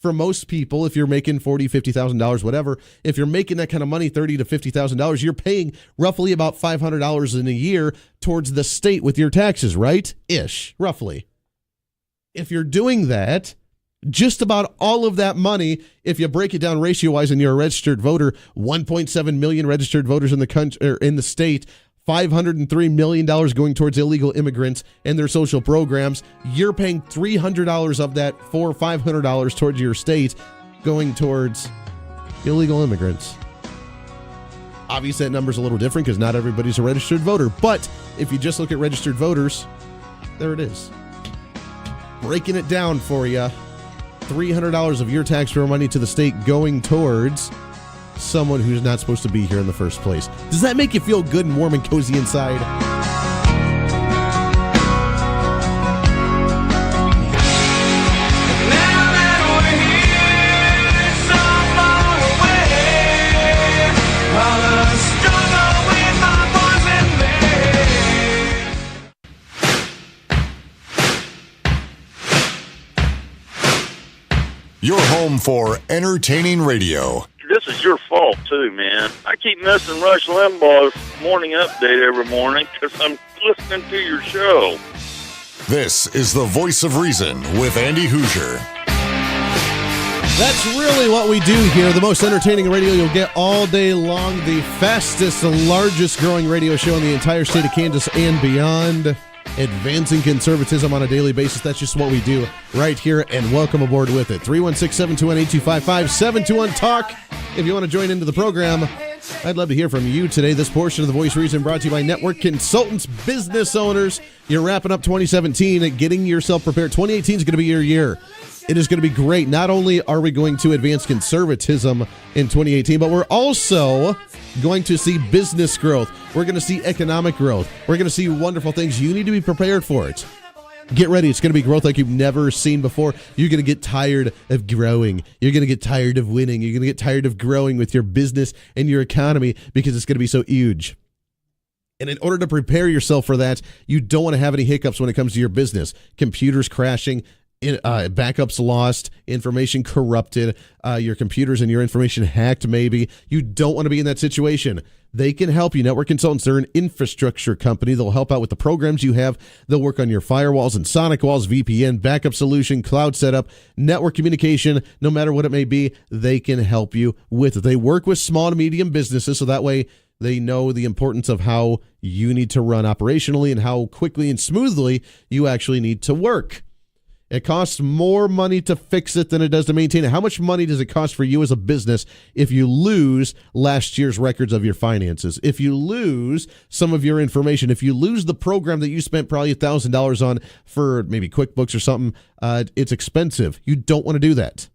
for most people, if you're making $40,000, $50,000, whatever, if you're making that kind of money, $30,000 to $50,000, you're paying roughly about $500 in a year towards the state with your taxes, right? Ish, roughly. If you're doing that, just about all of that money, if you break it down ratio-wise and you're a registered voter, 1.7 million registered voters in the country, or in the state, $503 million going towards illegal immigrants and their social programs, you're paying $300 of that, $500 towards your state going towards illegal immigrants. Obviously, that number's a little different because not everybody's a registered voter, but if you just look at registered voters, there it is. Breaking it down for you, $300 of your taxpayer money to the state going towards someone who's not supposed to be here in the first place. Does that make you feel good and warm and cozy inside? Your home for entertaining radio. This is your fault, too, man. I keep missing Rush Limbaugh's morning update every morning because I'm listening to your show. This is the Voice of Reason with Andy Hoosier. That's really what we do here. The most entertaining radio you'll get all day long. The fastest, the largest growing radio show in the entire state of Kansas and beyond. Advancing conservatism on a daily basis. That's just what we do right here, and welcome aboard with it. 316-721-8255, 721-TALK. If you want to join into the program, I'd love to hear from you today. This portion of the Voice Reason brought to you by Network Consultants, business owners. You're wrapping up 2017 and getting yourself prepared. 2018 is going to be your year. It is going to be great. Not only are we going to advance conservatism in 2018, but we're also going to see business growth. We're going to see economic growth. We're going to see wonderful things. You need to be prepared for it. Get ready. It's going to be growth like you've never seen before. You're going to get tired of growing. You're going to get tired of winning. You're going to get tired of growing with your business and your economy because it's going to be so huge. And in order to prepare yourself for that, you don't want to have any hiccups when it comes to your business. Computers crashing, backups lost, information corrupted, your computers and your information hacked maybe. You don't want to be in that situation. They can help you. Network Consultants, they're an infrastructure company. They'll help out with the programs you have. They'll work on your firewalls and sonic walls, VPN, backup solution, cloud setup, network communication, no matter what it may be, they can help you with it. They work with small to medium businesses, so that way they know the importance of how you need to run operationally and how quickly and smoothly you actually need to work. It costs more money to fix it than it does to maintain it. How much money does it cost for you as a business if you lose last year's records of your finances? If you lose some of your information, if you lose the program that you spent probably $1,000 on for maybe QuickBooks or something, it's expensive. You don't want to do that.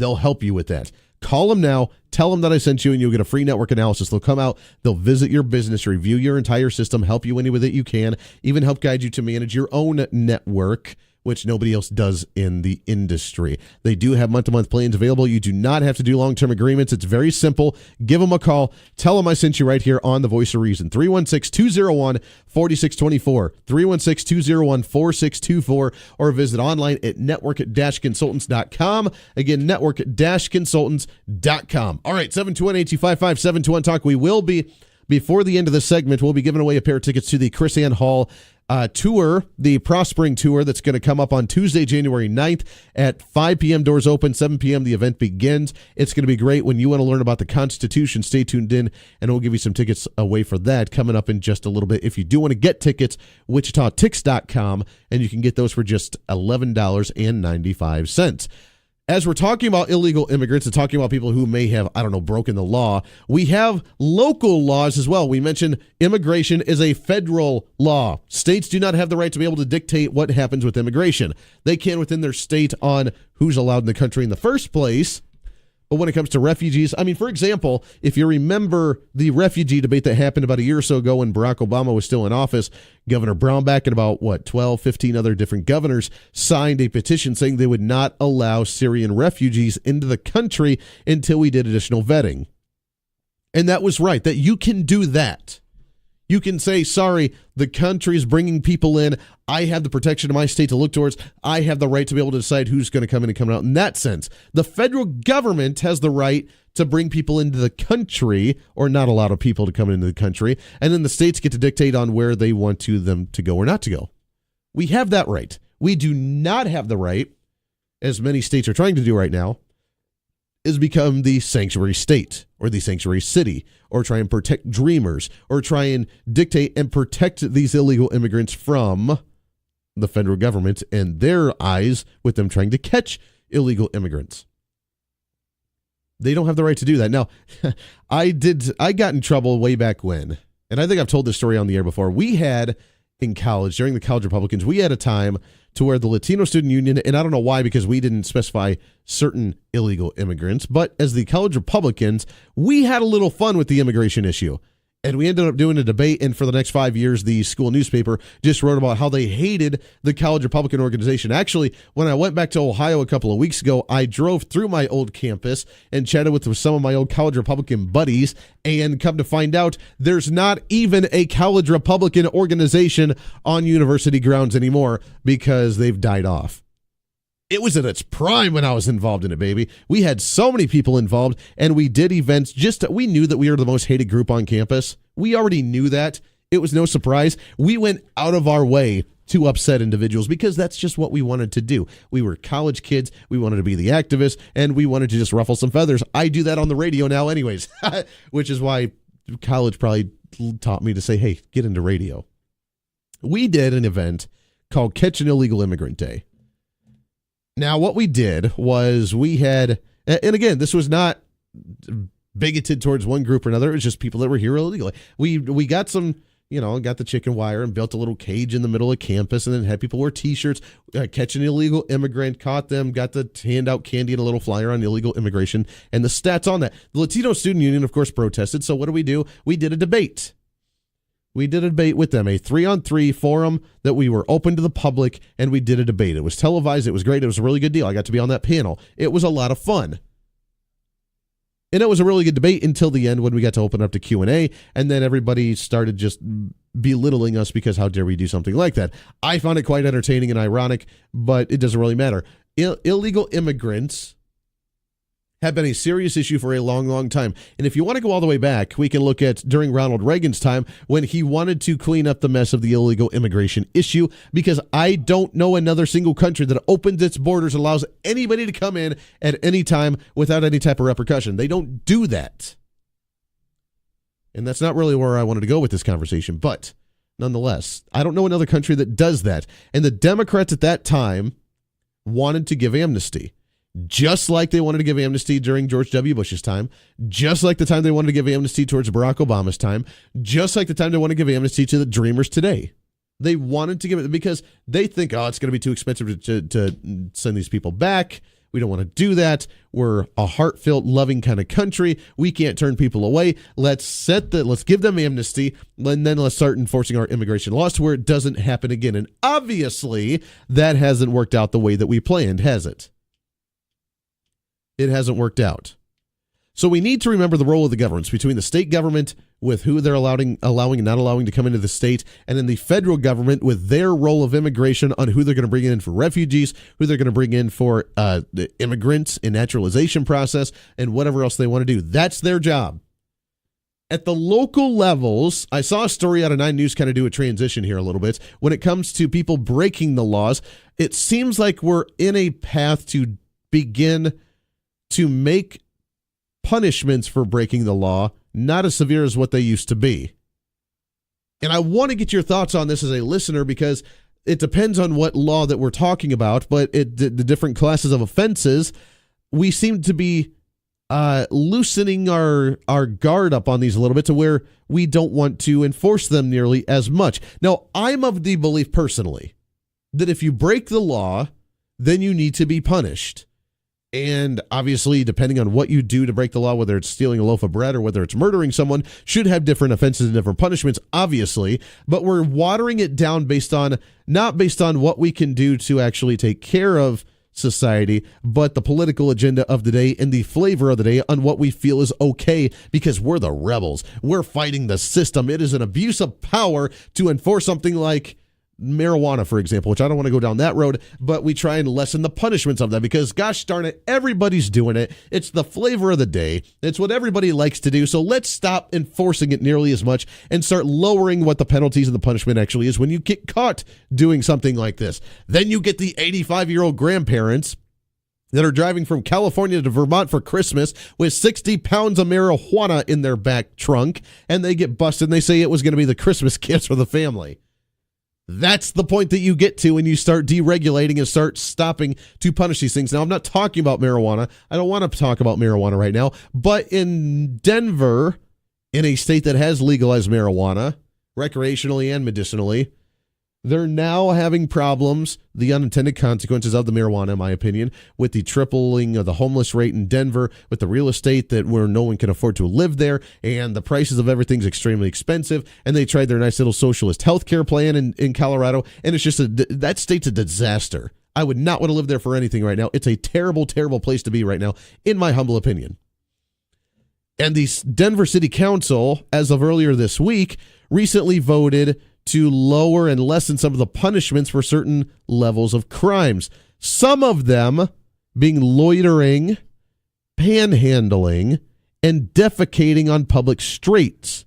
They'll help you with that. Call them now. Tell them that I sent you, and you'll get a free network analysis. They'll come out. They'll visit your business, review your entire system, help you any way that you can, even help guide you to manage your own network, which nobody else does in the industry. They do have month-to-month plans available. You do not have to do long-term agreements. It's very simple. Give them a call. Tell them I sent you right here on The Voice of Reason. 316-201-4624, 316-201-4624, or visit online at network-consultants.com. Again, network-consultants.com. All right, 721-8255-721-TALK. We will be, before the end of this segment, we'll be giving away a pair of tickets to the Chris Ann Hall tour, the Prospering Tour, that's going to come up on Tuesday, January 9th at 5 p.m. Doors open, 7 p.m. the event begins. It's going to be great. When you want to learn about the Constitution, stay tuned in, and we'll give you some tickets away for that coming up in just a little bit. If you do want to get tickets, WichitaTix.com, and you can get those for just $11.95. As we're talking about illegal immigrants and talking about people who may have, broken the law, we have local laws as well. We mentioned immigration is a federal law. States do not have the right to be able to dictate what happens with immigration. They can within their state on who's allowed in the country in the first place. But when it comes to refugees, for example, if you remember the refugee debate that happened about a year or so ago when Barack Obama was still in office, Governor Brownback and about, 12, 15 other different governors signed a petition saying they would not allow Syrian refugees into the country until we did additional vetting. And that was right, that you can do that. You can say, sorry, the country is bringing people in. I have the protection of my state to look towards. I have the right to be able to decide who's going to come in and come out. In that sense, the federal government has the right to bring people into the country, or not allow people to come into the country. And then the states get to dictate on where they want them to go or not to go. We have that right. We do not have the right, as many states are trying to do right now, is become the sanctuary state or the sanctuary city, or try and protect dreamers, or try and dictate and protect these illegal immigrants from the federal government and their eyes with them trying to catch illegal immigrants. They don't have the right to do that. Now, I got in trouble way back when, and I think I've told this story on the air before. We had in college, during the College Republicans, we had a time to where the Latino Student Union, and I don't know why, because we didn't specify certain illegal immigrants, but as the College Republicans, we had a little fun with the immigration issue. And we ended up doing a debate, and for the next 5 years, the school newspaper just wrote about how they hated the College Republican organization. Actually, when I went back to Ohio a couple of weeks ago, I drove through my old campus and chatted with some of my old College Republican buddies, and come to find out, there's not even a College Republican organization on university grounds anymore because they've died off. It was at its prime when I was involved in it, baby. We had so many people involved, and we did events. We knew that we were the most hated group on campus. We already knew that. It was no surprise. We went out of our way to upset individuals because that's just what we wanted to do. We were college kids. We wanted to be the activists, and we wanted to just ruffle some feathers. I do that on the radio now anyways, which is why college probably taught me to say, hey, get into radio. We did an event called Catch an Illegal Immigrant Day. Now, what we did was we had, and again, this was not bigoted towards one group or another. It was just people that were here illegally. We got some, got the chicken wire and built a little cage in the middle of campus, and then had people wear T-shirts, catch an illegal immigrant, caught them, got to hand out candy and a little flyer on illegal immigration, and the stats on that. The Latino Student Union, of course, protested. So what do? We did a debate. We did a debate with them, a 3-on-3 forum that we were open to the public, and we did a debate. It was televised. It was great. It was a really good deal. I got to be on that panel. It was a lot of fun. And it was a really good debate until the end when we got to open up to Q&A, and then everybody started just belittling us because how dare we do something like that. I found it quite entertaining and ironic, but it doesn't really matter. Illegal immigrants have been a serious issue for a long, long time. And if you want to go all the way back, we can look at during Ronald Reagan's time when he wanted to clean up the mess of the illegal immigration issue, because I don't know another single country that opens its borders and allows anybody to come in at any time without any type of repercussion. They don't do that. And that's not really where I wanted to go with this conversation. But nonetheless. I don't know another country that does that. And the Democrats at that time wanted to give amnesty, just like they wanted to give amnesty during George W. Bush's time, just like the time they wanted to give amnesty towards Barack Obama's time, just like the time they want to give amnesty to the Dreamers today. They wanted to give it because they think, oh, it's going to be too expensive to send these people back. We don't want to do that. We're a heart-filled, loving kind of country. We can't turn people away. Let's give them amnesty, and then let's start enforcing our immigration laws to where it doesn't happen again. And obviously, that hasn't worked out the way that we planned, has it? It hasn't worked out. So we need to remember the role of the governments between the state government with who they're allowing and not allowing to come into the state, and then the federal government with their role of immigration on who they're going to bring in for refugees, who they're going to bring in for the immigrants in naturalization process, and whatever else they want to do. That's their job. At the local levels, I saw a story out of 9 News kind of do a transition here a little bit. When it comes to people breaking the laws, it seems like we're in a path to begin to make punishments for breaking the law not as severe as what they used to be. And I want to get your thoughts on this as a listener because it depends on what law that we're talking about, but the different classes of offenses, we seem to be loosening our guard up on these a little bit to where we don't want to enforce them nearly as much. Now, I'm of the belief personally that if you break the law, then you need to be punished. And obviously, depending on what you do to break the law, whether it's stealing a loaf of bread or whether it's murdering someone, should have different offenses and different punishments, obviously. But we're watering it down not based on what we can do to actually take care of society, but the political agenda of the day and the flavor of the day on what we feel is okay because we're the rebels. We're fighting the system. It is an abuse of power to enforce something like marijuana, for example, which I don't want to go down that road, but we try and lessen the punishments of that because, gosh darn it, everybody's doing it. It's the flavor of the day. It's what everybody likes to do. So let's stop enforcing it nearly as much and start lowering what the penalties and the punishment actually is when you get caught doing something like this. Then you get the 85-year-old grandparents that are driving from California to Vermont for Christmas with 60 pounds of marijuana in their back trunk, and they get busted and they say it was going to be the Christmas gift for the family. That's the point that you get to when you start deregulating and start stopping to punish these things. Now, I'm not talking about marijuana. I don't want to talk about marijuana right now. But in Denver, in a state that has legalized marijuana, recreationally and medicinally, they're now having problems, the unintended consequences of the marijuana, in my opinion, with the tripling of the homeless rate in Denver, with the real estate where no one can afford to live there, and the prices of everything's extremely expensive, and they tried their nice little socialist healthcare plan in Colorado, and it's just that state's a disaster. I would not want to live there for anything right now. It's a terrible, terrible place to be right now, in my humble opinion. And the Denver City Council, as of earlier this week, recently voted to lower and lessen some of the punishments for certain levels of crimes. Some of them being loitering, panhandling, and defecating on public streets.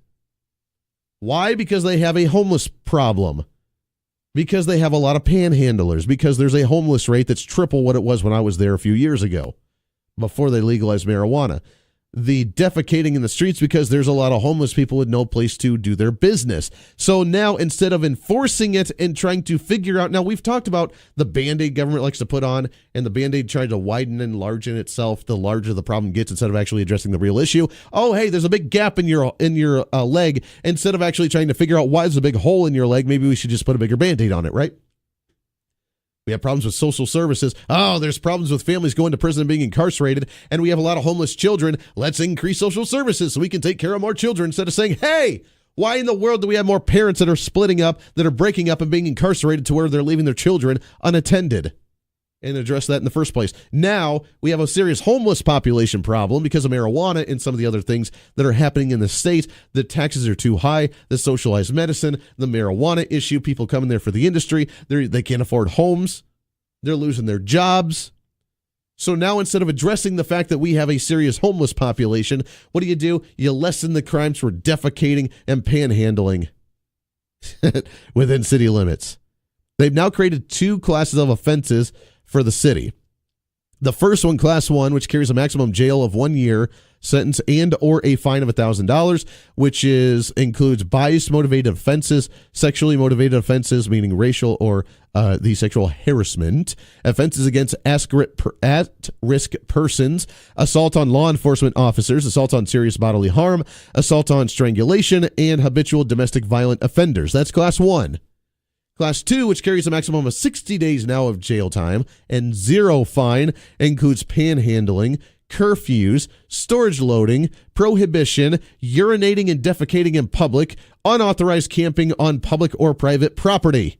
Why? Because they have a homeless problem. Because they have a lot of panhandlers. Because there's a homeless rate that's triple what it was when I was there a few years ago, before they legalized marijuana. The defecating in the streets because there's a lot of homeless people with no place to do their business. So now, instead of enforcing it and trying to figure out, now we've talked about the Band-Aid government likes to put on, and the Band-Aid trying to widen and enlarge in itself the larger the problem gets instead of actually addressing the real issue. Oh, hey, there's a big gap in your leg. Instead of actually trying to figure out why there's a big hole in your leg, maybe we should just put a bigger Band-Aid on it, right? We have problems with social services. Oh, there's problems with families going to prison and being incarcerated, and we have a lot of homeless children. Let's increase social services so we can take care of more children instead of saying, hey, why in the world do we have more parents that are splitting up, that are breaking up and being incarcerated to where they're leaving their children unattended? And address that in the first place. Now, we have a serious homeless population problem because of marijuana and some of the other things that are happening in the state. The taxes are too high, the socialized medicine, the marijuana issue, people coming there for the industry, they can't afford homes, they're losing their jobs. So now instead of addressing the fact that we have a serious homeless population, what do? You lessen the crimes for defecating and panhandling within city limits. They've now created 2 classes of offenses for the city. The first one, Class 1, which carries a maximum jail of 1 year, sentence and or a fine of $1,000, which includes bias-motivated offenses, sexually motivated offenses, meaning racial or the sexual harassment, offenses against at-risk persons, assault on law enforcement officers, assault on serious bodily harm, assault on strangulation, and habitual domestic violent offenders. That's Class 1. Class 2, which carries a maximum of 60 days now of jail time and 0 fine, includes panhandling, curfews, storage loading, prohibition, urinating and defecating in public, unauthorized camping on public or private property.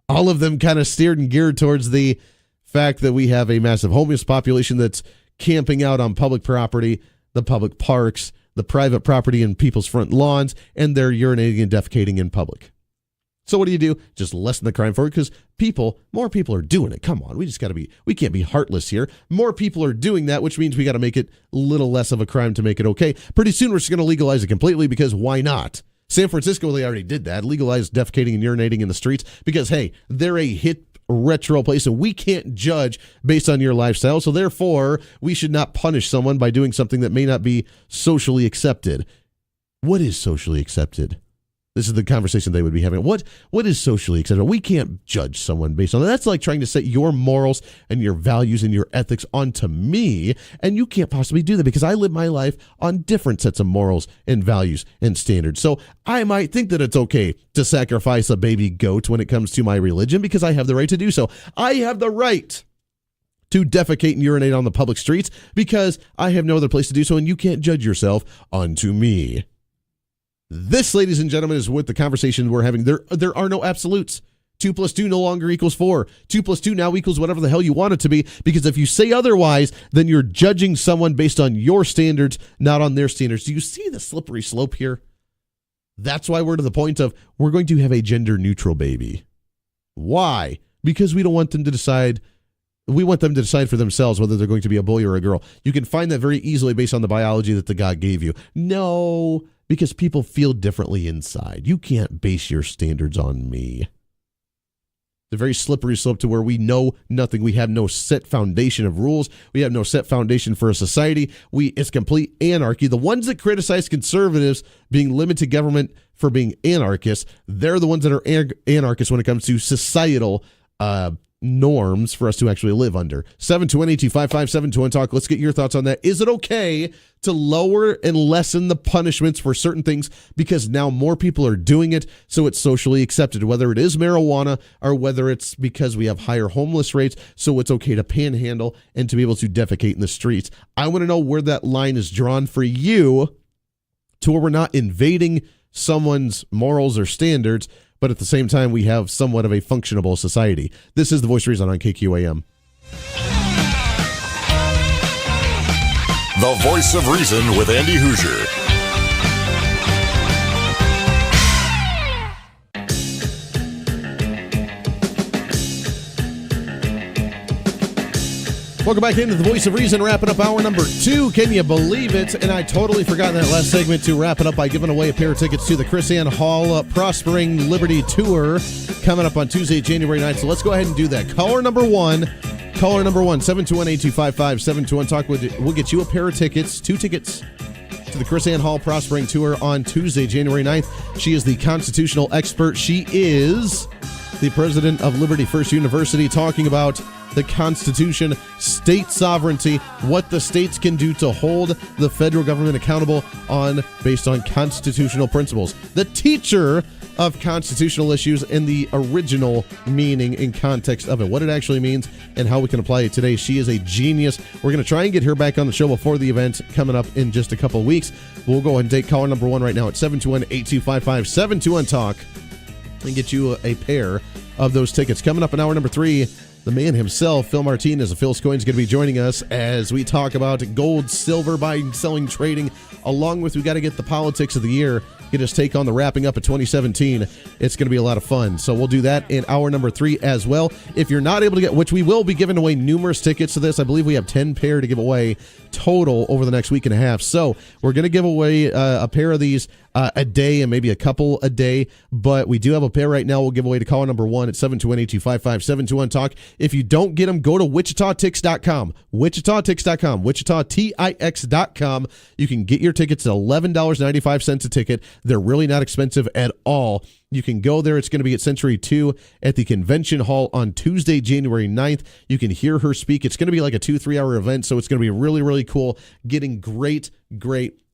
All of them kind of steered and geared towards the fact that we have a massive homeless population that's camping out on public property, the public parks, the private property and people's front lawns, and they're urinating and defecating in public. So what do? Just lessen the crime for it because more people are doing it. Come on, we can't be heartless here. More people are doing that, which means we got to make it a little less of a crime to make it okay. Pretty soon we're just going to legalize it completely because why not? San Francisco, they already did that, legalized defecating and urinating in the streets because, hey, they're a hit retro place and we can't judge based on your lifestyle, so therefore we should not punish someone by doing something that may not be socially accepted. What is socially accepted? This is the conversation they would be having. What is socially acceptable? We can't judge someone based on that. That's like trying to set your morals and your values and your ethics onto me, and you can't possibly do that because I live my life on different sets of morals and values and standards. So I might think that it's okay to sacrifice a baby goat when it comes to my religion because I have the right to do so. I have the right to defecate and urinate on the public streets because I have no other place to do so, and you can't judge yourself onto me. This, ladies and gentlemen, is what the conversation we're having. There are no absolutes. 2 + 2 no longer equals 4. 2 + 2 now equals whatever the hell you want it to be, because if you say otherwise, then you're judging someone based on your standards, not on their standards. Do you see the slippery slope here? That's why we're to the point of we're going to have a gender-neutral baby. Why? Because we don't want them to decide. We want them to decide for themselves whether they're going to be a boy or a girl. You can find that very easily based on the biology that the God gave you. No, because people feel differently inside. You can't base your standards on me. The very slippery slope to where we know nothing. We have no set foundation of rules. We have no set foundation for a society. It's complete anarchy. The ones that criticize conservatives being limited government for being anarchists, they're the ones that are anarchists when it comes to societal norms for us to actually live under. 721-8255-721 talk. Let's get your thoughts on that. Is it okay to lower and lessen the punishments for certain things because now more people are doing it, so it's socially accepted, whether it is marijuana or whether it's because we have higher homeless rates, so it's okay to panhandle and to be able to defecate in the streets? I want to know where that line is drawn for you to where we're not invading someone's morals or standards, but at the same time, we have somewhat of a functionable society. This is The Voice of Reason on KQAM. The Voice of Reason with Andy Hoosier. Welcome back into The Voice of Reason, wrapping up hour number 2. Can you believe it? And I totally forgot in that last segment to wrap it up by giving away a pair of tickets to the Chris Ann Hall Prospering Liberty Tour coming up on Tuesday, January 9th. So let's go ahead and do that. Caller number one, 721-8255-721 talk. We'll get you a pair of tickets, 2 tickets to the Chris Ann Hall Prospering Tour on Tuesday, January 9th. She is the constitutional expert. She is the president of Liberty First University, talking about the Constitution, state sovereignty, what the states can do to hold the federal government accountable based on constitutional principles. The teacher of constitutional issues and the original meaning and context of it, what it actually means and how we can apply it today. She is a genius. We're going to try and get her back on the show before the event coming up in just a couple of weeks. We'll go ahead and take caller number 1 right now at 721-8255-721 talk and get you a pair of those tickets. Coming up in hour number 3, the man himself, Phil Martinez of Phil's Coins, is going to be joining us as we talk about gold, silver, buying, selling, trading, along with we got to get the politics of the year, get his take on the wrapping up of 2017. It's going to be a lot of fun. So we'll do that in hour number 3 as well. If you're not able to get, which we will be giving away numerous tickets to this, I believe we have 10 pair to give away total over the next week and a half. So we're going to give away a pair of these a day and maybe a couple a day, but we do have a pair right now. We'll give away to caller number 1 at 721-8255-721-TALK. If you don't get them, go to WichitaTix.com. WichitaTix.com. WichitaTix.com. You can get your tickets at $11.95 a ticket. They're really not expensive at all. You can go there. It's going to be at Century 2 at the Convention Hall on Tuesday, January 9th. You can hear her speak. It's going to be like a 2-3 hour event, so it's going to be really, really cool, getting great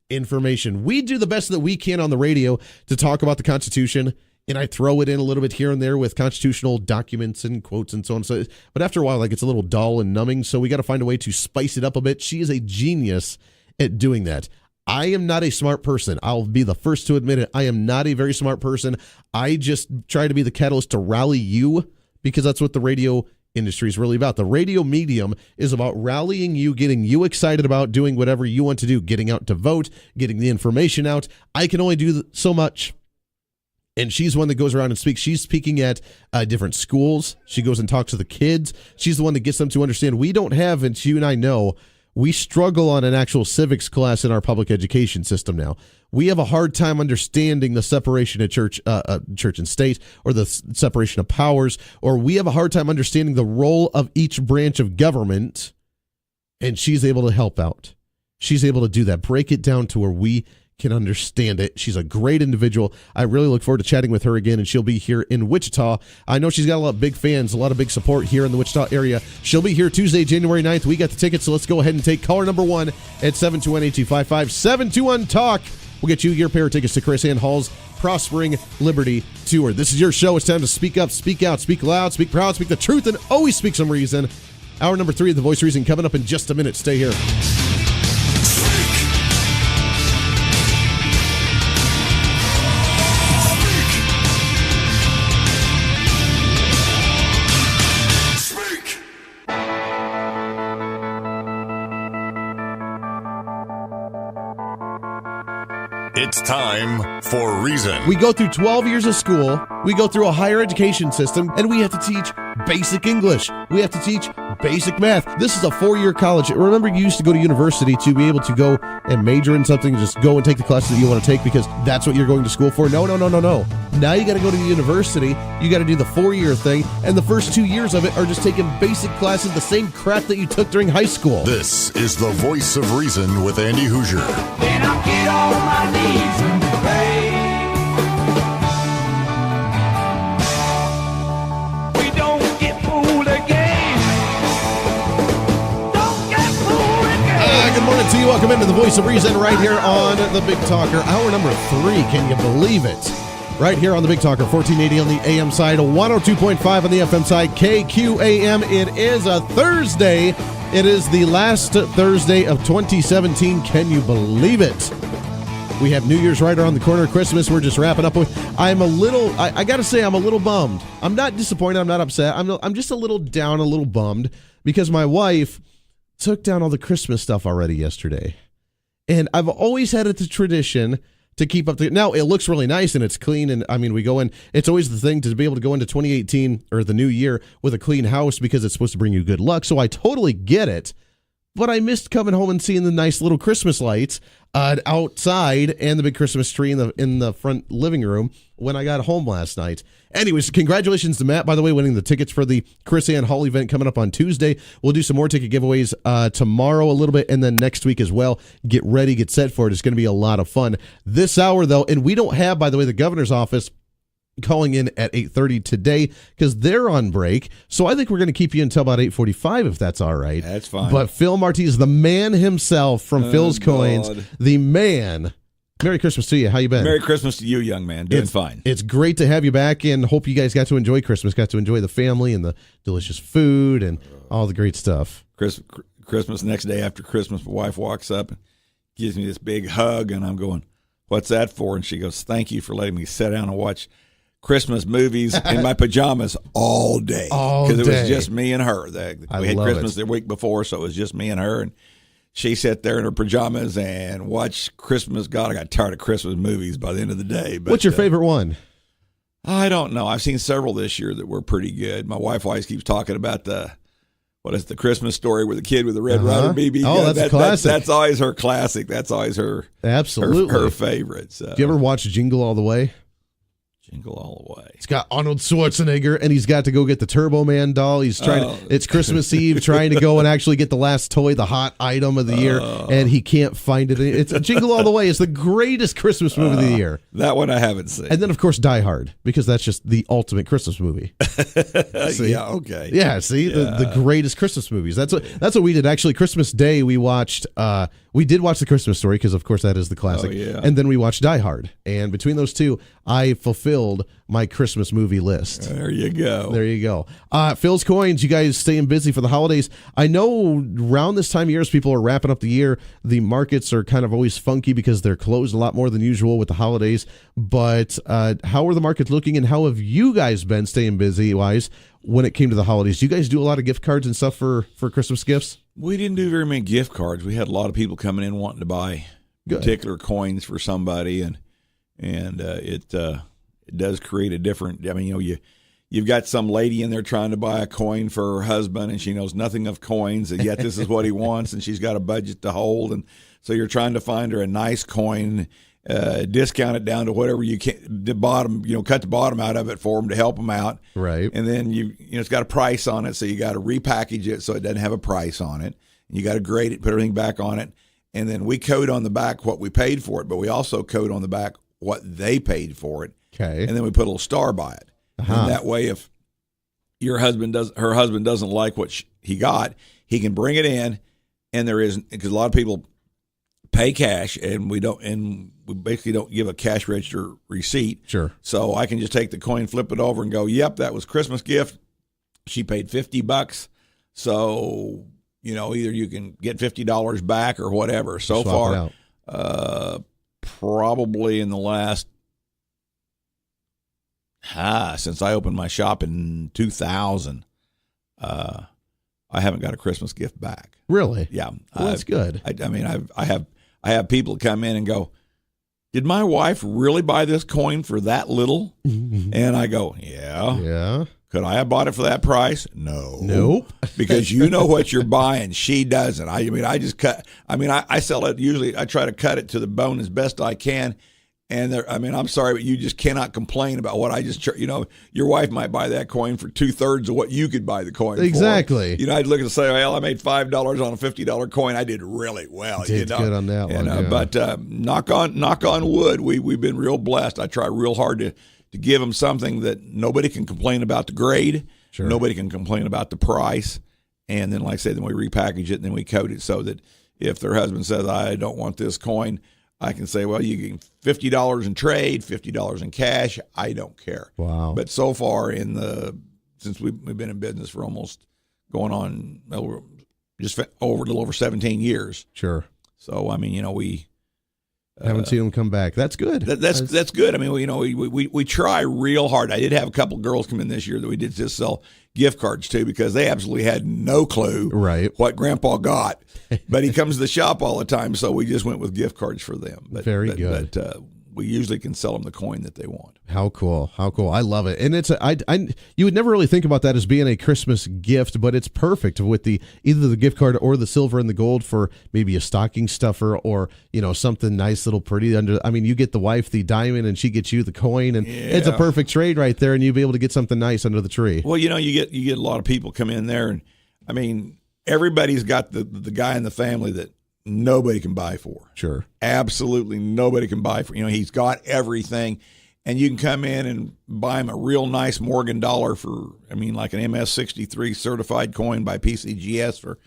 information. We do the best that we can on the radio to talk about the Constitution, and I throw it in a little bit here and there with constitutional documents and quotes and so on. So, but after a while, like, it's a little dull and numbing, so we got to find a way to spice it up a bit. She is a genius at doing that. I am not a smart person. I'll be the first to admit it. I am not a very smart person. I just try to be the catalyst to rally you, because that's what the radio industry is really about. The radio medium is about rallying you, getting you excited about doing whatever you want to do, getting out to vote, getting the information out. I can only do so much. And she's one that goes around and speaks. She's speaking at different schools. She goes and talks to the kids. She's the one that gets them to understand. We don't have, and you and I know, we struggle on an actual civics class in our public education system now. We have a hard time understanding the separation of church and state, or the separation of powers, or we have a hard time understanding the role of each branch of government, and she's able to help out. She's able to do that, break it down to where we can understand it. She's a great individual. I really look forward to chatting with her again, and she'll be here in Wichita. I know she's got a lot of big fans, a lot of big support here in the Wichita area. She'll be here Tuesday, January 9th. We got the tickets, so let's go ahead and take caller number 1 at 721-8255-721-TALK. We'll get you your pair of tickets to Chris Ann Hall's Prospering Liberty Tour. This is your show. It's time to speak up, speak out, speak loud, speak proud, speak the truth, and always speak some reason. Hour number 3 of The Voice of Reason coming up in just a minute. Stay here. It's time for Reason. We go through 12 years of school, we go through a higher education system, and we have to teach basic English. We have to teach basic math. This is a 4-year college. Remember, you used to go to university to be able to go and major in something, and just go and take the classes that you want to take because that's what you're going to school for. No. Now you got to go to the university. You got to do the 4-year thing, and the first 2 years of it are just taking basic classes, the same crap that you took during high school. This is the Voice of Reason with Andy Hoosier. Then I'll get on my knees and pray. We don't get fooled again. Don't get fooled again. Good morning to you. Welcome into the Voice of Reason right here on the Big Talker. Hour number 3. Can you believe it? Right here on the Big Talker, 1480 on the AM side, 102.5 on the FM side, KQAM. It is a Thursday. It is the last Thursday of 2017. Can you believe it? We have New Year's right around the corner. Christmas, we're just wrapping up with. I got to say, I'm a little bummed. I'm not disappointed. I'm not upset. I'm just a little down, a little bummed, because my wife took down all the Christmas stuff already yesterday. And I've always had it the tradition to keep up. Now, it looks really nice and it's clean. And I mean, we go in, it's always the thing to be able to go into 2018 or the new year with a clean house because it's supposed to bring you good luck. So I totally get it. But I missed coming home and seeing the nice little Christmas lights outside and the big Christmas tree in the front living room when I got home last night. Anyways, congratulations to Matt, by the way, winning the tickets for the Chris Ann Hall event coming up on Tuesday. We'll do some more ticket giveaways tomorrow a little bit, and then next week as well. Get ready, get set for it. It's going to be a lot of fun. This hour, though, and we don't have, by the way, the governor's office calling in at 8:30 today because they're on break. So I think we're going to keep you until about 8:45 if that's all right. That's fine. But Phil Martinez, the man himself from Phil's Coins, the man. Merry Christmas to you. How you been? Merry Christmas to you, young man. Doing fine. It's great to have you back, and hope you guys got to enjoy Christmas, got to enjoy the family and the delicious food and all the great stuff. Christmas, next day after Christmas, my wife walks up and gives me this big hug, and I'm going, "What's that for?" And she goes, "Thank you for letting me sit down and watch Christmas movies in my pajamas all day." Because it was just me and her. We had Christmas the week before, so it was just me and her. And she sat there in her pajamas and watched Christmas. God, I got tired of Christmas movies by the end of the day. But, what's your favorite one? I don't know. I've seen several this year that were pretty good. My wife always keeps talking about what is the Christmas Story with the kid with the Red Ryder BB gun? Oh, that's a classic. That's always her classic. That's always her Absolutely. her favorite. So. Do you ever watch Jingle All the Way? Jingle All the Way. It's got Arnold Schwarzenegger, and he's got to go get the Turbo Man doll. He's trying. It's Christmas Eve, trying to go and actually get the last toy, the hot item of the year, and he can't find it. It's Jingle All the Way. It's the greatest Christmas movie of the year. That one I haven't seen. And then, of course, Die Hard, because that's just the ultimate Christmas movie. See? Yeah. Okay. Yeah. See, the greatest Christmas movies. That's what we did. Actually, Christmas Day, we watched. We did watch The Christmas Story because, of course, that is the classic. Oh, yeah. And then we watched Die Hard. And between those two, I fulfilled my Christmas movie list. There you go. There you go. Phil's Coins, you guys staying busy for the holidays. I know around this time of year, as people are wrapping up the year, the markets are kind of always funky because they're closed a lot more than usual with the holidays. But how are the markets looking, and how have you guys been staying busy-wise when it came to the holidays? Do you guys do a lot of gift cards and stuff for Christmas gifts? We didn't do very many gift cards. We had a lot of people coming in wanting to buy particular coins for somebody, and it does create a different. I mean, you've got some lady in there trying to buy a coin for her husband, and she knows nothing of coins, and yet this is what he wants, and she's got a budget to hold, and so you're trying to find her a nice coin, discount it down to whatever you can, the bottom, cut the bottom out of it for them to help them out, right? And then it's got a price on it, so you got to repackage it so it doesn't have a price on it, and you got to grade it, put everything back on it, and then we code on the back what we paid for it, but we also code on the back what they paid for it. Okay. And then we put a little star by it. And that way, if her husband doesn't like what he got, he can bring it in, and because a lot of people pay cash, and we basically don't give a cash register receipt. Sure. So I can just take the coin, flip it over, and go, yep, that was Christmas gift. She paid $50. So, either you can get $50 back or whatever. So Swap far, probably in the last, since I opened my shop in 2000, I haven't got a Christmas gift back. Really? Yeah. Well, that's good. I have people come in and go, did my wife really buy this coin for that little? And I go, yeah. Yeah. Could I have bought it for that price? No. Nope. Because you know what you're buying. She doesn't. I just cut. I sell it. Usually I try to cut it to the bone as best I can. And I'm sorry, but you just cannot complain about what I just, your wife might buy that coin for 2/3 of what you could buy the coin exactly. for. I'd look and say, well, I made $5 on a $50 coin. I did really well. Did good on that one. Yeah. But knock on wood, we've been real blessed. I try real hard to give them something that nobody can complain about the grade. Sure. Nobody can complain about the price. And then, like I said, then we repackage it and then we code it so that if their husband says, I don't want this coin, I can say, well, you can $50 in trade, $50 in cash. I don't care. Wow. But so far since we've been in business for almost going on a little over 17 years. Sure. So, we haven't seen them come back. That's good. That's good. We try real hard. I did have a couple girls come in this year that we did just sell gift cards to because they absolutely had no clue what Grandpa got. But he comes to the shop all the time, so we just went with gift cards for them. Very good. But we usually can sell them the coin that they want. How cool. I love it. And you would never really think about that as being a Christmas gift, but it's perfect with either the gift card or the silver and the gold for maybe a stocking stuffer or, something nice little pretty under. You get the wife the diamond and she gets you the coin, and it's a perfect trade right there, and you'll be able to get something nice under the tree. Well, you get a lot of people come in there, and everybody's got the guy in the family that nobody can buy for. Sure. Absolutely nobody can buy for. He's got everything, and you can come in and buy him a real nice Morgan dollar for, like an MS-63 certified coin by PCGS for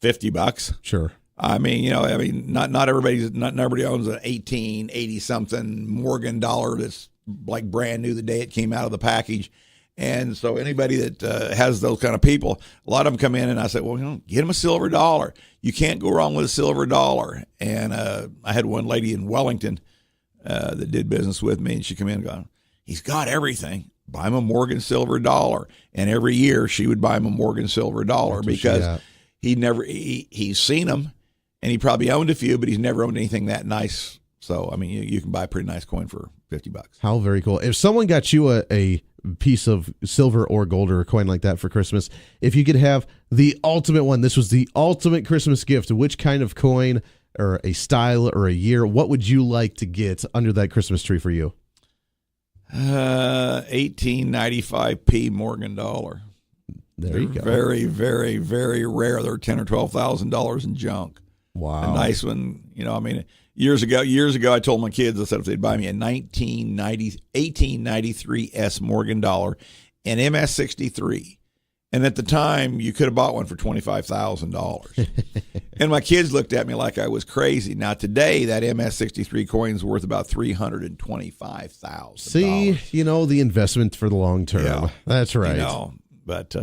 $50. Sure. Not everybody owns an 1880 something Morgan dollar that's like brand new the day it came out of the package. And so anybody that has those kind of people, a lot of them come in and I say, well, get them a silver dollar. You can't go wrong with a silver dollar. And I had one lady in Wellington that did business with me, and she come in and go, he's got everything. Buy him a Morgan silver dollar. And every year she would buy him a Morgan silver dollar because he's seen them, and he probably owned a few, but he's never owned anything that nice. So, you can buy a pretty nice coin for $50. How very cool. If someone got you a piece of silver or gold or a coin like that for Christmas, if you could have the ultimate one, this was the ultimate Christmas gift, which kind of coin or a style or a year, what would you like to get under that Christmas tree for you? 1895p Morgan dollar. There you go. Very, very, very rare. They're $10,000 or $12,000 in junk. Wow. A nice one. Years ago, I told my kids, I said if they'd buy me a 1893 S Morgan dollar, an MS-63, and at the time you could have bought one for $25,000. And my kids looked at me like I was crazy. Now today, that MS-63 coin is worth about $325,000. See, the investment for the long term. Yeah. That's right. But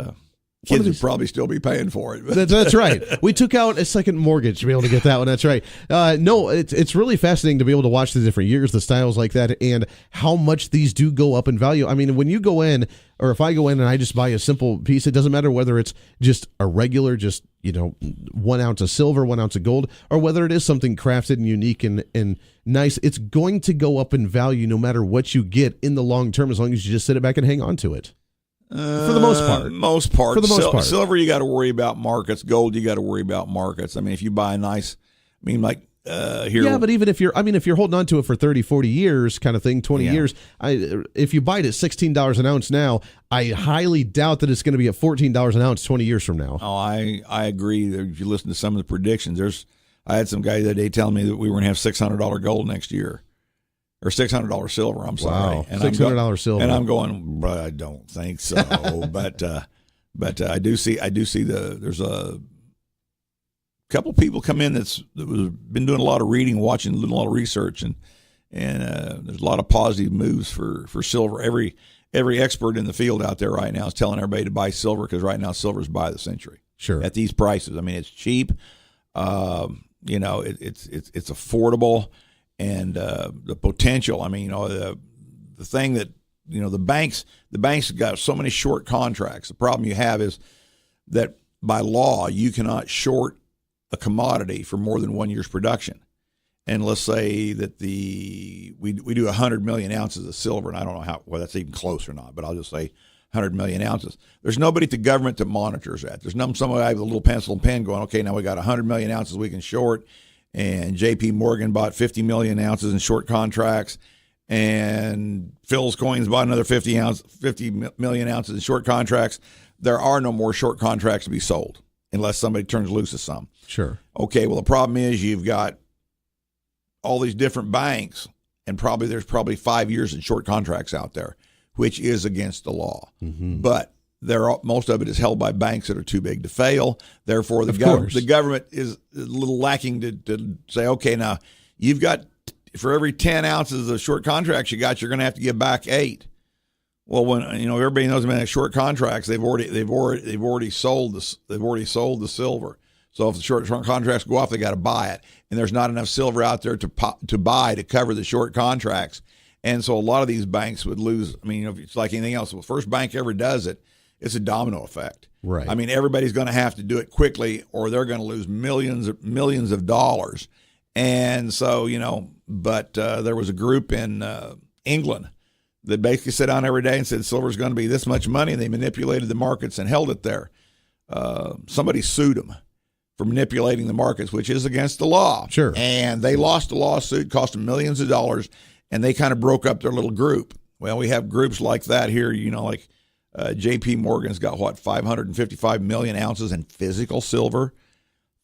kids would probably still be paying for it. That's right. We took out a second mortgage to be able to get that one. That's right. No, it's really fascinating to be able to watch the different years, the styles like that, and how much these do go up in value. I mean, when you go in, or if I go in and I just buy a simple piece, it doesn't matter whether it's just a regular, 1 ounce of silver, 1 ounce of gold, or whether it is something crafted and unique and nice. It's going to go up in value no matter what you get in the long term, as long as you just sit it back and hang on to it. For the most part. For the most part. Silver, you got to worry about markets. Gold, you got to worry about markets. I mean, if you buy a nice, here. Yeah, but even if you're holding on to it for 30, 40 years kind of thing, 20 years, if you buy it at $16 an ounce now, I highly doubt that it's going to be at $14 an ounce 20 years from now. Oh, I agree. If you listen to some of the predictions, I had some guy the other day telling me that we were going to have $600 gold next year. Or $600 silver, I'm sorry. Wow, and $600 silver. And I'm going, but I don't think so. but I do see there's a couple people come in that was been doing a lot of reading, watching, doing a lot of research, and there's a lot of positive moves for silver. Every expert in the field out there right now is telling everybody to buy silver, because right now silver's buy of the century. Sure. At these prices. I mean, it's cheap. It's affordable. And the potential, the thing that, the banks have got so many short contracts. The problem you have is that by law, you cannot short a commodity for more than 1 year's production. And let's say that we do 100 million ounces of silver, and I don't know whether that's even close or not, but I'll just say 100 million ounces. There's nobody at the government that monitors that. There's somebody with a little pencil and pen going, okay, now we got 100 million ounces we can short. And J.P. Morgan bought 50 million ounces in short contracts, and Phil's Coins bought another 50 million ounces in short contracts. There are no more short contracts to be sold unless somebody turns loose of some. Sure. Okay, well, the problem is you've got all these different banks, and there's 5 years in short contracts out there, which is against the law. Mm-hmm. But most of it is held by banks that are too big to fail. Therefore, the government is a little lacking to say, okay, now you've got, for every 10 ounces of short contracts you're going to have to give back 8. Well, when everybody knows about short contracts, they've already sold the silver. So if the short contracts go off, they got to buy it, and there's not enough silver out there to buy to cover the short contracts. And so a lot of these banks would lose. It's like anything else. Well, first bank ever does it, it's a domino effect. Right. Everybody's going to have to do it quickly, or they're going to lose millions of dollars. And so, but there was a group in England that basically sat down every day and said silver's going to be this much money. And they manipulated the markets and held it there. Somebody sued them for manipulating the markets, which is against the law. Sure. And they lost the lawsuit, cost them millions of dollars, and they kind of broke up their little group. Well, we have groups like that here, like J.P. Morgan's got 555 million ounces in physical silver.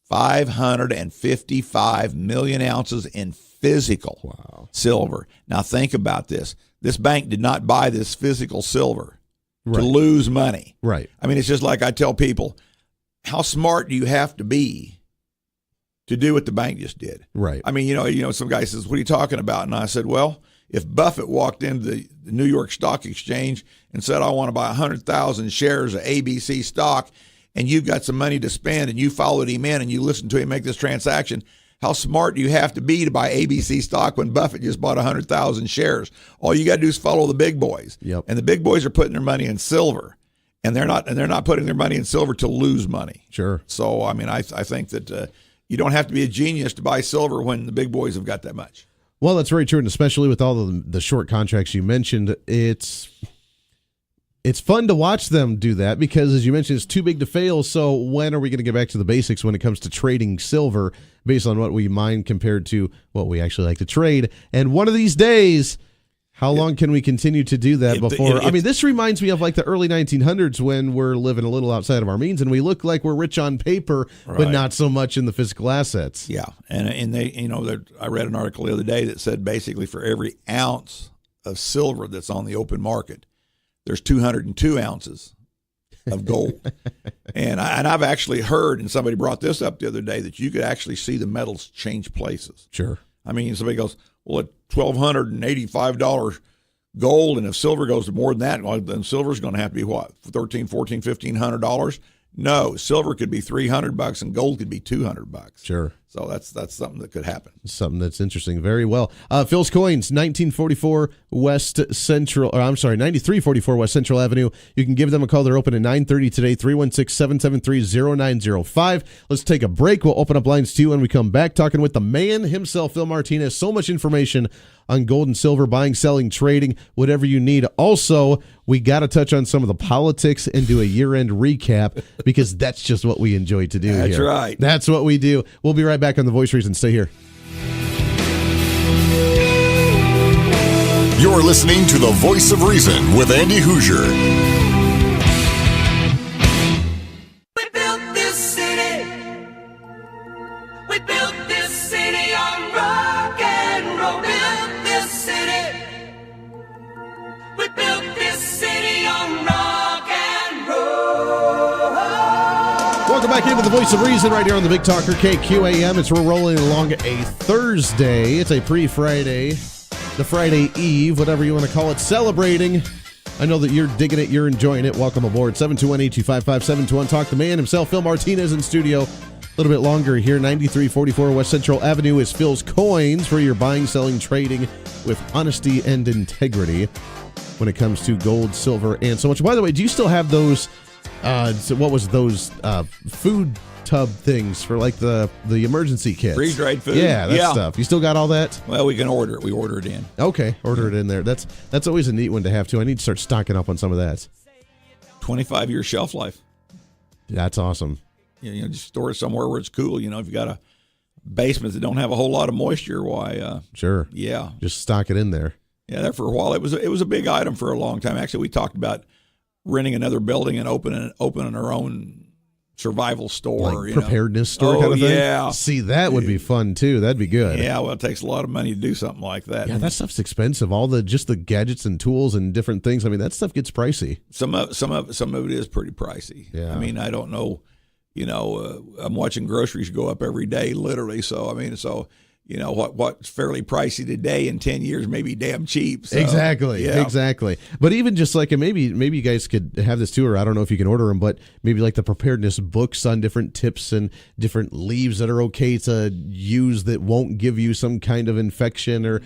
555 million ounces in physical silver. Now think about this. This bank did not buy this physical silver to lose money. Right. It's just like I tell people, how smart do you have to be to do what the bank just did? Right. Some guy says, what are you talking about? And I said, well, if Buffett walked into the New York Stock Exchange and said, I want to buy 100,000 shares of ABC stock, and you've got some money to spend, and you followed him in and you listened to him make this transaction, how smart do you have to be to buy ABC stock when Buffett just bought 100,000 shares? All you got to do is follow the big boys. Yep. And the big boys are putting their money in silver, and they're not putting their money in silver to lose money. Sure. So, I think that you don't have to be a genius to buy silver when the big boys have got that much. Well, that's very true, and especially with all of the short contracts you mentioned, it's it's fun to watch them do that because, as you mentioned, it's too big to fail. So when are we going to get back to the basics when it comes to trading silver based on what we mine compared to what we actually like to trade? And one of these days, how long can we continue to do that before? I mean, this reminds me of like the early 1900s when we're living a little outside of our means and we look like we're rich on paper, but not so much in the physical assets. Yeah. And they, I read an article the other day that said basically for every ounce of silver that's on the open market, there's 202 ounces of gold. and I've actually heard, and somebody brought this up the other day, that you could actually see the metals change places. Sure. I mean, somebody goes, well, at $1,285 gold, and if silver goes to more than that, well, then silver's going to have to be what, $1,300, $1,400, $1,500? No, silver could be $300 and gold could be $200. Sure. So that's something that could happen. Something that's interesting. Very well. Phil's Coins, 9344 West Central Avenue. You can give them a call. They're open at 9:30 today, 316-773-0905. Let's take a break. We'll open up lines to you when we come back, talking with the man himself, Phil Martinez. So much information on gold and silver, buying, selling, trading, whatever you need. Also, we got to touch on some of the politics and do a year-end recap because that's just what we enjoy to do here. That's right. That's what we do. We'll be right back on The Voice Reason. Stay here. You're listening to The Voice of Reason with Andy Hoosier. We built this city. We built this city on rock and roll. Built this city. We built this city on rock and roll. Welcome back into The Voice of Reason right here on the Big Talker KQAM. We're rolling along a Thursday. It's a pre-Friday, the Friday Eve, whatever you want to call it, celebrating. I know that you're digging it, you're enjoying it. Welcome aboard. 721-825-5721. Talk the man himself, Phil Martinez, in studio. A little bit longer here. 9344 West Central Avenue is Phil's Coins for your buying, selling, trading with honesty and integrity when it comes to gold, silver, and so much. By the way, do you still have those, food tub things for like the emergency kits? Freeze-dried food? Yeah, that stuff. You still got all that? Well, we can order it. We order it in. Okay, order it in there. That's always a neat one to have, too. I need to start stocking up on some of that. 25-year shelf life. That's awesome. Just store it somewhere where it's cool. If you got a basement that don't have a whole lot of moisture, why? Sure. Yeah. Just stock it in there. Yeah, there for a while. It was a big item for a long time. Actually, we talked about renting another building and opening our own survival store, like preparedness store kind of thing. Yeah. See, that would be fun too. That'd be good. Yeah, well, it takes a lot of money to do something like that. Yeah, that stuff's expensive. All the gadgets and tools and different things. I mean, that stuff gets pricey. Some of it is pretty pricey. Yeah. I mean, I don't know. I'm watching groceries go up every day, literally. So what's fairly pricey today in 10 years may be damn cheap. So, exactly. yeah. Exactly. But even just like, maybe you guys could have this too, or I don't know if you can order them, but maybe like the preparedness books on different tips and different leaves that are okay to use that won't give you some kind of infection, or,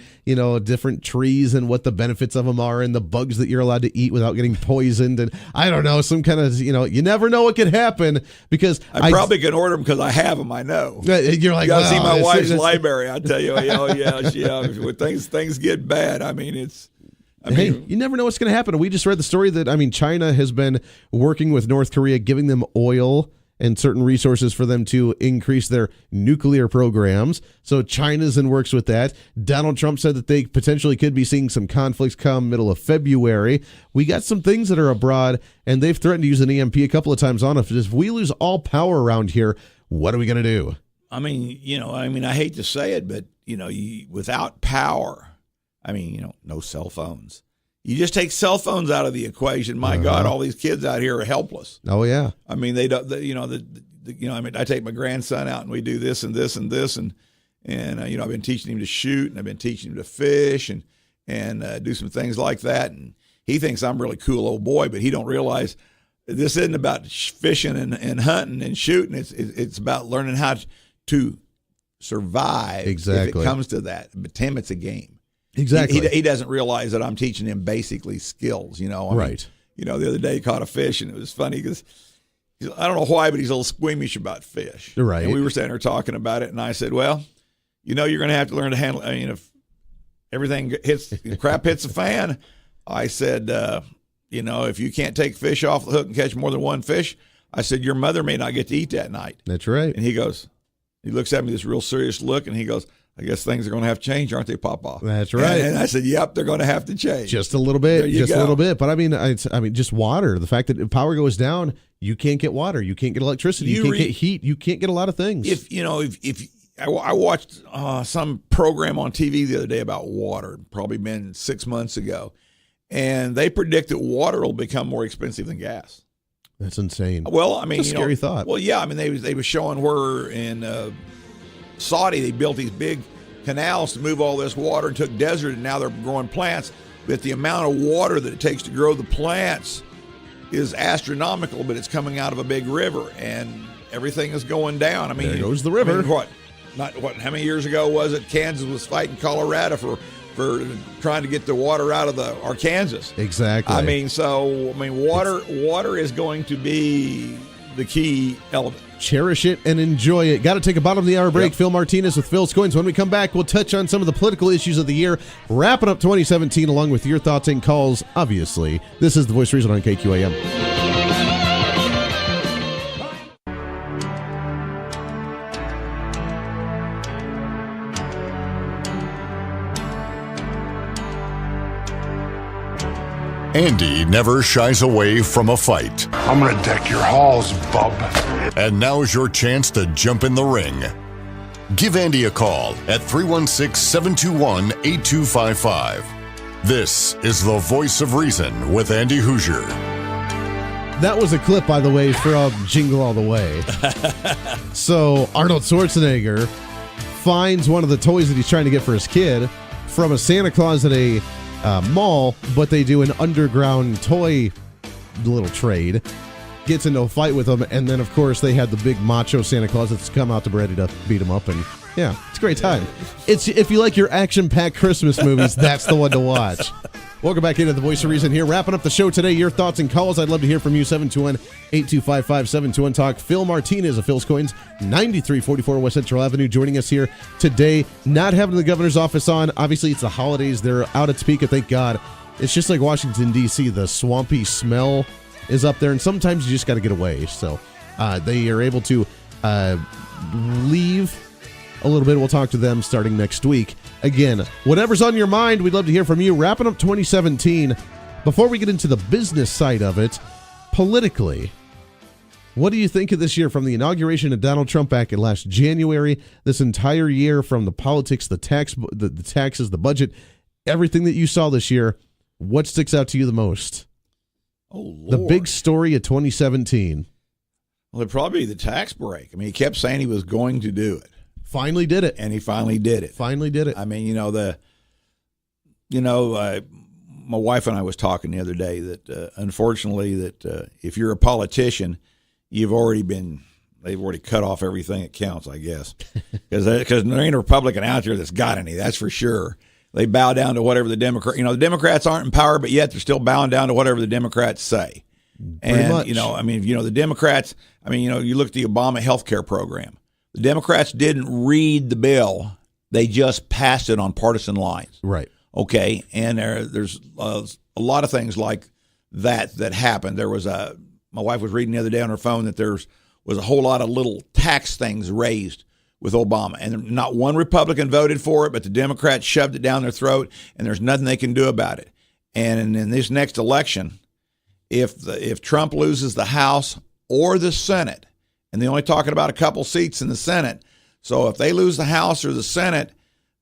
different trees and what the benefits of them are and the bugs that you're allowed to eat without getting poisoned. And I don't know, some kind of, you never know what could happen, because I probably can order them because I have them. I know. You're like, you gotta see my wife's library. I tell you, when things get bad, hey, you never know what's going to happen. We just read the story that, China has been working with North Korea, giving them oil and certain resources for them to increase their nuclear programs. So China's in works with that. Donald Trump said that they potentially could be seeing some conflicts come middle of February. We got some things that are abroad, and they've threatened to use an EMP a couple of times on us. If we lose all power around here, what are we going to do? I hate to say it, but, without power, no cell phones. You just take cell phones out of the equation. My God, all these kids out here are helpless. Oh, yeah. They don't, I take my grandson out and we do this and this and this. And I've been teaching him to shoot, and I've been teaching him to fish and do some things like that. And he thinks I'm a really cool old boy, but he don't realize this isn't about fishing and hunting and shooting. It's about learning how to survive. Exactly. If it comes to that. But to him, it's a game. Exactly. He doesn't realize that I'm teaching him basically skills, Right. The other day he caught a fish, and it was funny because I don't know why, but he's a little squeamish about fish. Right. And we were sitting there talking about it, and I said, well, you're going to have to learn to handle if everything crap hits the fan, I said, if you can't take fish off the hook and catch more than one fish, I said, your mother may not get to eat that night. That's right. And he looks at me with this real serious look, and he goes, I guess things are going to have to change, aren't they, Papa? That's right. And I said, yep, they're going to have to change. Just a little bit. Just go. a little bit. But I mean, just water. The fact that if power goes down, you can't get water. You can't get electricity. You can't get heat. You can't get a lot of things. I watched some program on TV the other day about water, probably been 6 months ago, and they predict that water will become more expensive than gas. That's insane. Well, I mean, it's a scary thought. Well, yeah, I mean, they were showing where in Saudi they built these big canals to move all this water and took desert, and now they're growing plants. But the amount of water that it takes to grow the plants is astronomical, but it's coming out of a big river, and everything is going down. I mean, there goes the river. I mean, how many years ago was it Kansas was fighting Colorado for trying to get the water out of the Arkansas? Exactly. I mean, water is going to be the key element. Cherish it and enjoy it. Got to take a bottom of the hour break. Yep. Phil Martinez with Phil's Coins. When we come back, we'll touch on some of the political issues of the year, wrapping up 2017 along with your thoughts and calls, obviously. This is The Voice of Reason on KQAM. Andy never shies away from a fight. I'm gonna deck your halls, bub. And now's your chance to jump in the ring. Give Andy a call at 316-721-8255. This is The Voice of Reason with Andy Hoosier. That was a clip, by the way, from Jingle All the Way. So Arnold Schwarzenegger finds one of the toys that he's trying to get for his kid from a Santa Claus at a mall, but they do an underground toy little trade. Gets into a fight with them, and then of course they had the big macho Santa Claus that's come out to ready to beat him up, and yeah, it's a great time. It's if you like your action-packed Christmas movies, that's the one to watch. Welcome back into The Voice of Reason here. Wrapping up the show today, your thoughts and calls. I'd love to hear from you. 721-8255-721 Talk. Phil Martinez of Phil's Coins, 9344 West Central Avenue, joining us here today. Not having the governor's office on. Obviously, it's the holidays. They're out at Topeka, thank God. It's just like Washington, D.C. The swampy smell is up there, and sometimes you just got to get away. So they are able to leave a little bit. We'll talk to them starting next week. Again, whatever's on your mind, we'd love to hear from you. Wrapping up 2017. Before we get into the business side of it, politically, what do you think of this year from the inauguration of Donald Trump back in last January, this entire year from the politics, the taxes, the budget, everything that you saw this year? What sticks out to you the most? Oh, Lord. The big story of 2017. Well, it'd probably be the tax break. I mean, he kept saying he was going to do it. Finally did it. And he finally did it. Finally did it. I mean, my wife and I was talking the other day that unfortunately that if you're a politician, they've already cut off everything that counts, I guess. Because there ain't a Republican out there that's got any, that's for sure. They bow down to whatever the Democrats aren't in power, but yet they're still bowing down to whatever the Democrats say. Pretty much. The Democrats, you look at the Obama health care program. The Democrats didn't read the bill. They just passed it on partisan lines. Right. Okay. And there's a lot of things like that happened. There was my wife was reading the other day on her phone that there was a whole lot of little tax things raised with Obama. And not one Republican voted for it, but the Democrats shoved it down their throat, and there's nothing they can do about it. And in this next election, if Trump loses the House or the Senate, and they're only talking about a couple seats in the Senate. So if they lose the House or the Senate,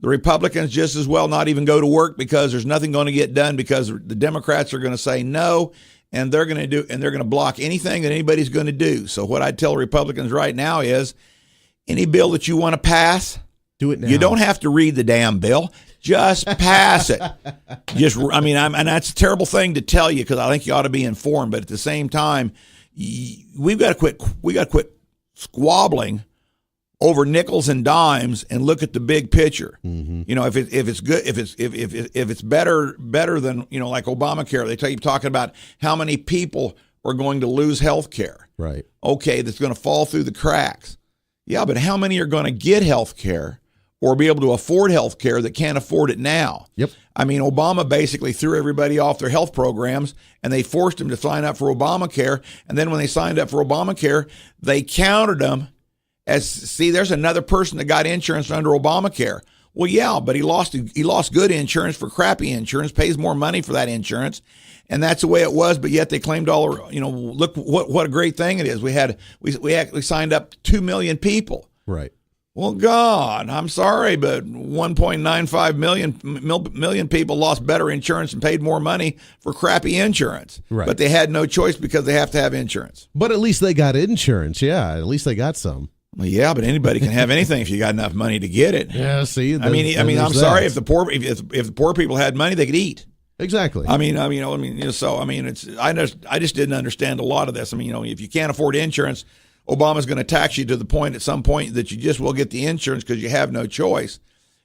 the Republicans just as well not even go to work because there's nothing going to get done because the Democrats are going to say no, and they're going to block anything that anybody's going to do. So what I tell Republicans right now is any bill that you want to pass, do it now. You don't have to read the damn bill. Just pass it. And that's a terrible thing to tell you because I think you ought to be informed. But at the same time, we've got to quit squabbling over nickels and dimes and look at the big picture. Mm-hmm. If it's good, if it's better than like Obamacare, they keep talking about how many people are going to lose health care. Right. Okay, that's going to fall through the cracks. Yeah, but how many are going to get health care or be able to afford health care that can't afford it now. Yep. I mean, Obama basically threw everybody off their health programs, and they forced them to sign up for Obamacare. And then when they signed up for Obamacare, they counted them as, see, there's another person that got insurance under Obamacare. Well, yeah, but he lost good insurance for crappy insurance, pays more money for that insurance. And that's the way it was, but yet they claimed look what a great thing it is. We actually signed up 2 million people. Right. Well, God, I'm sorry, but 1.95 million people lost better insurance and paid more money for crappy insurance. Right. But they had no choice because they have to have insurance. But at least they got insurance. Yeah, at least they got some. Well, yeah, but anybody can have anything if you got enough money to get it. Yeah, see. I mean, I'm sorry, if the poor people had money, they could eat. Exactly. I just didn't understand a lot of this. I mean, if you can't afford insurance, Obama's going to tax you to the point at some point that you just will get the insurance because you have no choice.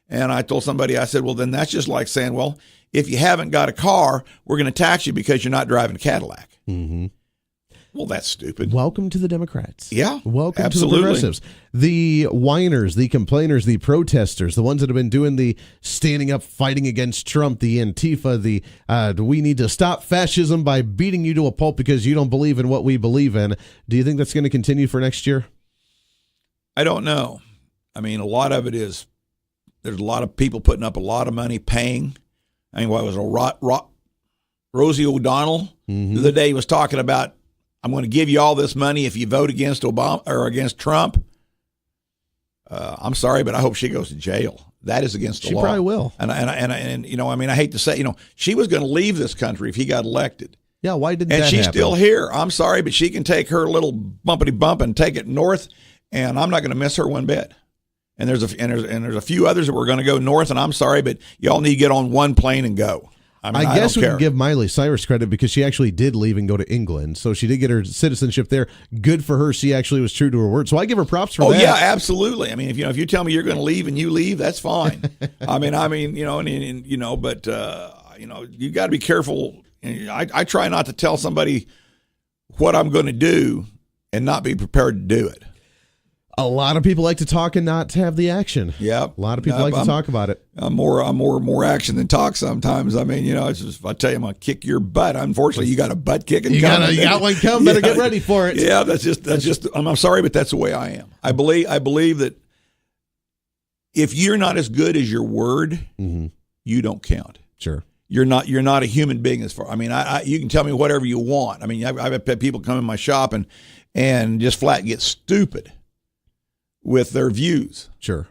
And I told somebody, I said, well, then that's just like saying, well, if you haven't got a car, we're going to tax you because you're not driving a Cadillac. Mm-hmm. Well, that's stupid. Welcome to the Democrats. Yeah, welcome absolutely. To the progressives. The whiners, the complainers, the protesters, the ones that have been doing the standing up, fighting against Trump, the Antifa, the we need to stop fascism by beating you to a pulp because you don't believe in what we believe in. Do you think that's going to continue for next year? I don't know. I mean, a lot of it is there's a lot of people putting up a lot of money paying. I mean, what was it, Rosie O'Donnell the other day was talking about, I'm going to give you all this money if you vote against Obama or against Trump. I'm sorry, but I hope she goes to jail. That is against the law. She probably will. And I hate to say, she was going to leave this country if he got elected. Yeah, why didn't and that she's happen? still here. I'm sorry, but she can take her little bumpity bump and take it north, and I'm not going to miss her one bit. And there's a few others that were going to go north, and I'm sorry, but y'all need to get on one plane and go. I guess we don't can give Miley Cyrus credit because she actually did leave and go to England. So she did get her citizenship there. Good for her. She actually was true to her word. So I give her props for that. Oh, yeah, absolutely. I mean, if you tell me you're going to leave and you leave, that's fine. But you got to be careful. I try not to tell somebody what I'm going to do and not be prepared to do it. A lot of people like to talk and not have the action. Yep. A lot of people like to talk about it. I'm more action than talk sometimes. I mean, it's just, if I tell you I'm going to kick your butt, unfortunately, you got a butt kicking coming. You got one coming. Better get ready for it. Yeah, that's just. I'm sorry, but that's the way I am. I believe that if you're not as good as your word, you don't count. Sure. You're not a human being as far. I mean, you can tell me whatever you want. I mean, I've had people come in my shop and just flat get stupid with their views. Sure.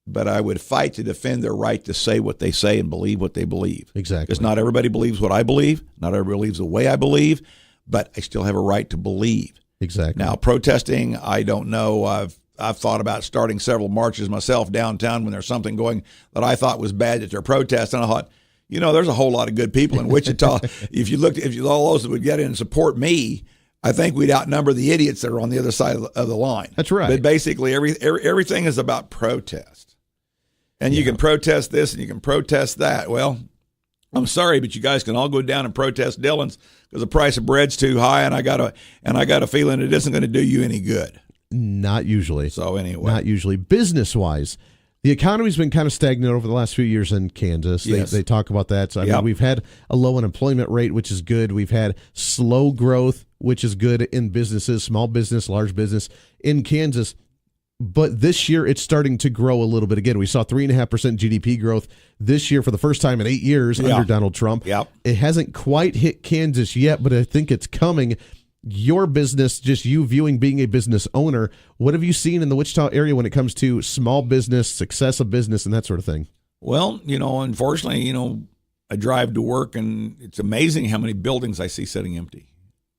But I would fight to defend their right to say what they say and believe what they believe. Exactly. Because not everybody believes what I believe. Not everybody believes the way I believe. But I still have a right to believe. Exactly. Now, protesting, I don't know. I've thought about starting several marches myself downtown when there's something going that I thought was bad that they're protesting. I thought, there's a whole lot of good people in Wichita. if all those that would get in and support me, I think we'd outnumber the idiots that are on the other side of the line. That's right. But basically, everything is about protest. And you can protest this and you can protest that. Well, I'm sorry, but you guys can all go down and protest Dillon's because the price of bread's too high, and I got a feeling it isn't going to do you any good. Not usually. So anyway. Not usually. Business-wise, the economy's been kind of stagnant over the last few years in Kansas. Yes. They talk about that. So, I mean, we've had a low unemployment rate, which is good. We've had slow growth, which is good in businesses, small business, large business in Kansas. But this year, it's starting to grow a little bit again. We saw 3.5% GDP growth this year for the first time in 8 years under Donald Trump. Yep. It hasn't quite hit Kansas yet, but I think it's coming. Your business, just you viewing being a business owner, what have you seen in the Wichita area when it comes to small business, success of business, and that sort of thing? Well, unfortunately, I drive to work, and it's amazing how many buildings I see sitting empty.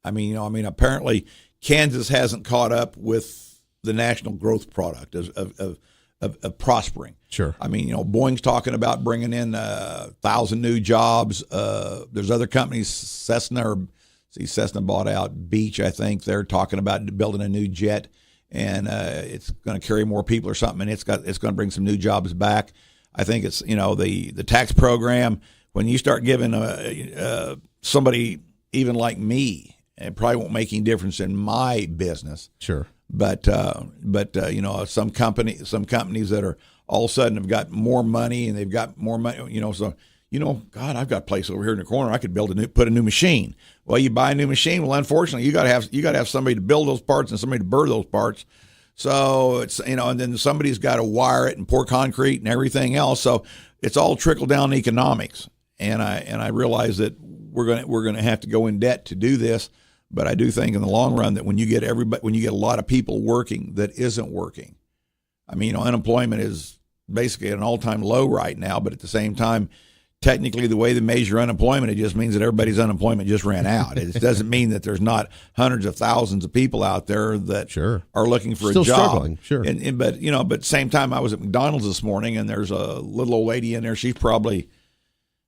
I mean, apparently Kansas hasn't caught up with the national growth product of prospering. Sure. I mean, Boeing's talking about bringing in 1,000 new jobs. There's other companies, Cessna bought out Beach, I think. They're talking about building a new jet, and it's going to carry more people or something, and it's going to bring some new jobs back. I think it's, the tax program, when you start giving somebody even like me, it probably won't make any difference in my business. Sure. But some companies that are all of a sudden have got more money and they've got more money, so, God, I've got a place over here in the corner. I could put a new machine. Well, you buy a new machine. Well, unfortunately, you got to have somebody to build those parts and somebody to burr those parts. So it's, and then somebody's got to wire it and pour concrete and everything else. So it's all trickle down economics. And I realize that we're going to have to go in debt to do this. But I do think in the long run that when you get a lot of people working that isn't working, unemployment is basically at an all-time low right now. But at the same time, technically, the way they measure unemployment, it just means that everybody's unemployment just ran out. It doesn't mean that there's not hundreds of thousands of people out there that are looking for Still a job. Struggling, sure. But at the same time, I was at McDonald's this morning, and there's a little old lady in there. She's probably,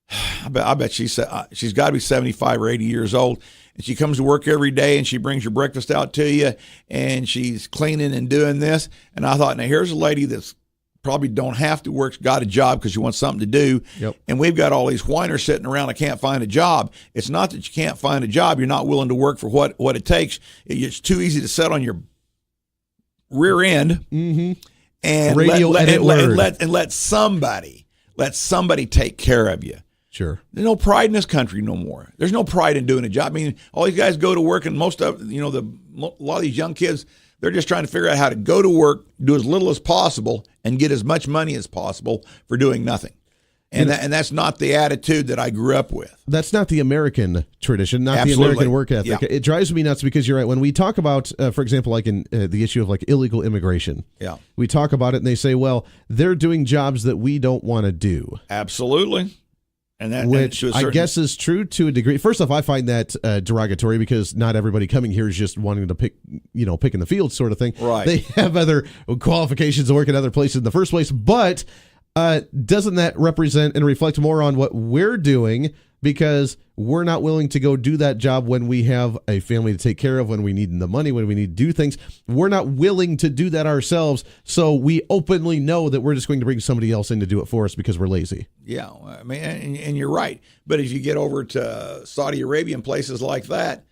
I bet she's got to be 75 or 80 years old. And she comes to work every day, and she brings your breakfast out to you, and she's cleaning and doing this. And I thought, now here's a lady that's probably don't have to work, got a job because you want something to do. Yep. And we've got all these whiners sitting around that can't find a job. It's not that you can't find a job. You're not willing to work for what it takes. It's too easy to sit on your rear end and let somebody take care of you. Sure. There's no pride in this country no more. There's no pride in doing a job. All these guys go to work, and most of a lot of these young kids, they're just trying to figure out how to go to work, do as little as possible, and get as much money as possible for doing nothing. And that's not the attitude that I grew up with. That's not the American tradition, not Absolutely. The American work ethic. Yeah. It drives me nuts because you're right. When we talk about, for example, like in the issue of like illegal immigration, we talk about it and they say, well, they're doing jobs that we don't want to do. Absolutely. Which I guess is true to a degree. First off, I find that derogatory because not everybody coming here is just wanting to pick in the field sort of thing. Right. They have other qualifications to work in other places in the first place. But doesn't that represent and reflect more on what we're doing? Because we're not willing to go do that job when we have a family to take care of, when we need the money, when we need to do things. We're not willing to do that ourselves. So we openly know that we're just going to bring somebody else in to do it for us because we're lazy. Yeah, and you're right. But if you get over to Saudi Arabia and places like that,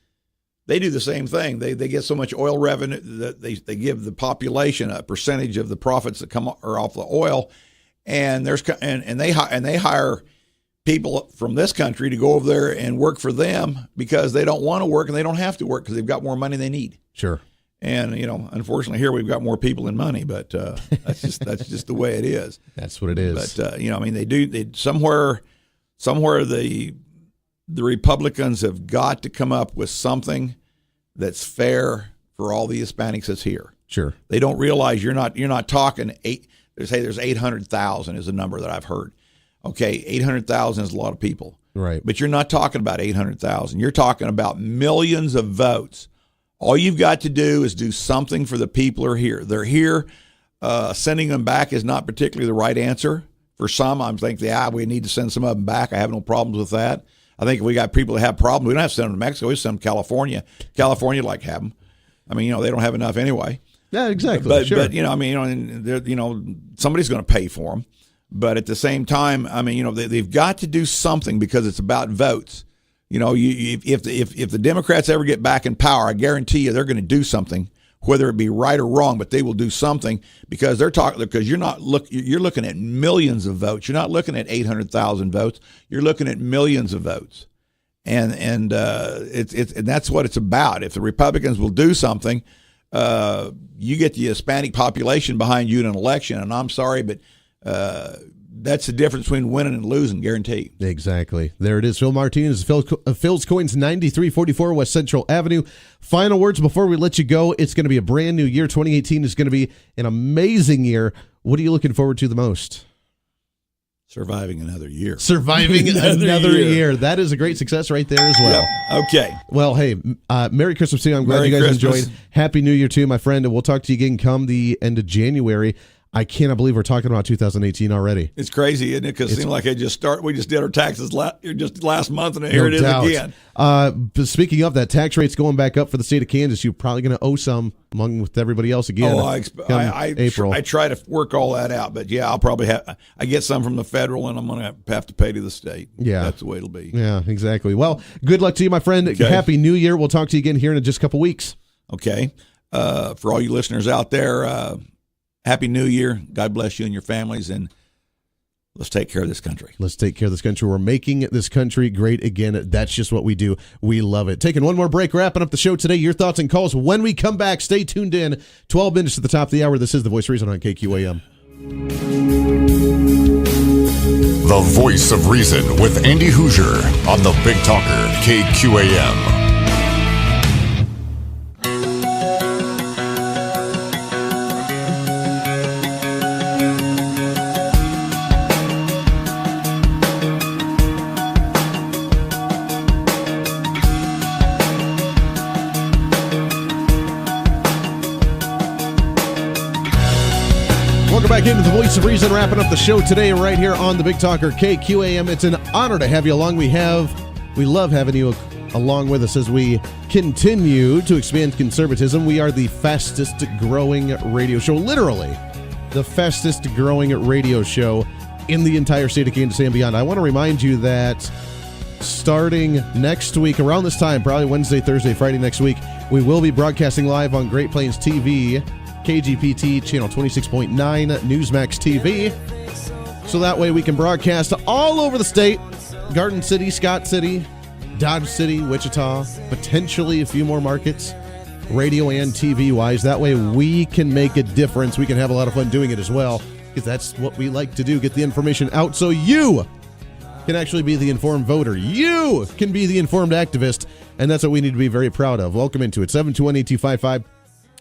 they do the same thing. They get so much oil revenue that they give the population a percentage of the profits that come off the oil, and they hire people from this country to go over there and work for them because they don't want to work and they don't have to work because they've got more money than they need. Sure. And unfortunately, here we've got more people than money, but that's just the way it is. That's what it is. But they somewhere the Republicans have got to come up with something that's fair for all the Hispanics that's here. Sure. They don't realize you're not talking there's 800,000 is a number that I've heard. Okay, 800,000 is a lot of people. Right. But you're not talking about 800,000. You're talking about millions of votes. All you've got to do is do something for the people who are here. They're here. Sending them back is not particularly the right answer. For some, I'm thinking, we need to send some of them back. I have no problems with that. I think if we got people that have problems, we don't have to send them to Mexico. We send them to California. California like have them. They don't have enough anyway. Yeah, exactly. But sure. Somebody's going to pay for them. But at the same time, they've got to do something because it's about votes. If the Democrats ever get back in power, I guarantee you they're going to do something, whether it be right or wrong. But they will do something because you're looking at millions of votes. You're not looking at 800,000 votes. You're looking at millions of votes, and that's what it's about. If the Republicans will do something, you get the Hispanic population behind you in an election. And I'm sorry, but that's the difference between winning and losing, guaranteed. Exactly. There it is. Phil Martinez, Phil's Coins, 9344 West Central Avenue. Final words before we let you go. It's going to be a brand new year. 2018 is going to be an amazing year. What are you looking forward to the most? Surviving another year. Surviving another year. That is a great success right there as well. Yep. Okay. Well, hey, Merry Christmas to you. I'm glad you guys enjoyed. Happy New Year too, my friend. And we'll talk to you again come the end of January. I cannot believe we're talking about 2018 already. It's crazy, isn't it? Because it seemed like we just did our taxes just last month, and here it is again. But speaking of that, tax rate's going back up for the state of Kansas. You're probably going to owe some along with everybody else again. April. I try to work all that out, but yeah, I'll probably I get some from the federal, and I'm going to have to pay to the state. Yeah, that's the way it'll be. Yeah, exactly. Well, good luck to you, my friend. Okay. Happy New Year. We'll talk to you again here in just a couple weeks. Okay. For all you listeners out there. Happy New Year. God bless you and your families, and let's take care of this country. Let's take care of this country. We're making this country great again. That's just what we do. We love it. Taking one more break, wrapping up the show today. Your thoughts and calls when we come back. Stay tuned in. 12 minutes to the top of the hour. This is The Voice of Reason on KQAM. The Voice of Reason with Andy Hoosier on the Big Talker, KQAM. Back into the Voice of Reason, wrapping up the show today right here on the Big Talker KQAM. It's an honor to have you along. We love having you along with us as we continue to expand conservatism. We are the fastest growing radio show, literally the fastest growing radio show in the entire state of Kansas City and beyond. I want to remind you that starting next week, around this time, probably Wednesday, Thursday, Friday next week, we will be broadcasting live on Great Plains TV, KGPT channel 26.9, Newsmax TV. So that way we can broadcast all over the state. Garden City, Scott City, Dodge City, Wichita, potentially a few more markets, radio and TV wise. That way we can make a difference. We can have a lot of fun doing it as well, because that's what we like to do, get the information out so you can actually be the informed voter. You can be the informed activist, and that's what we need to be very proud of. Welcome into it. 721-8255.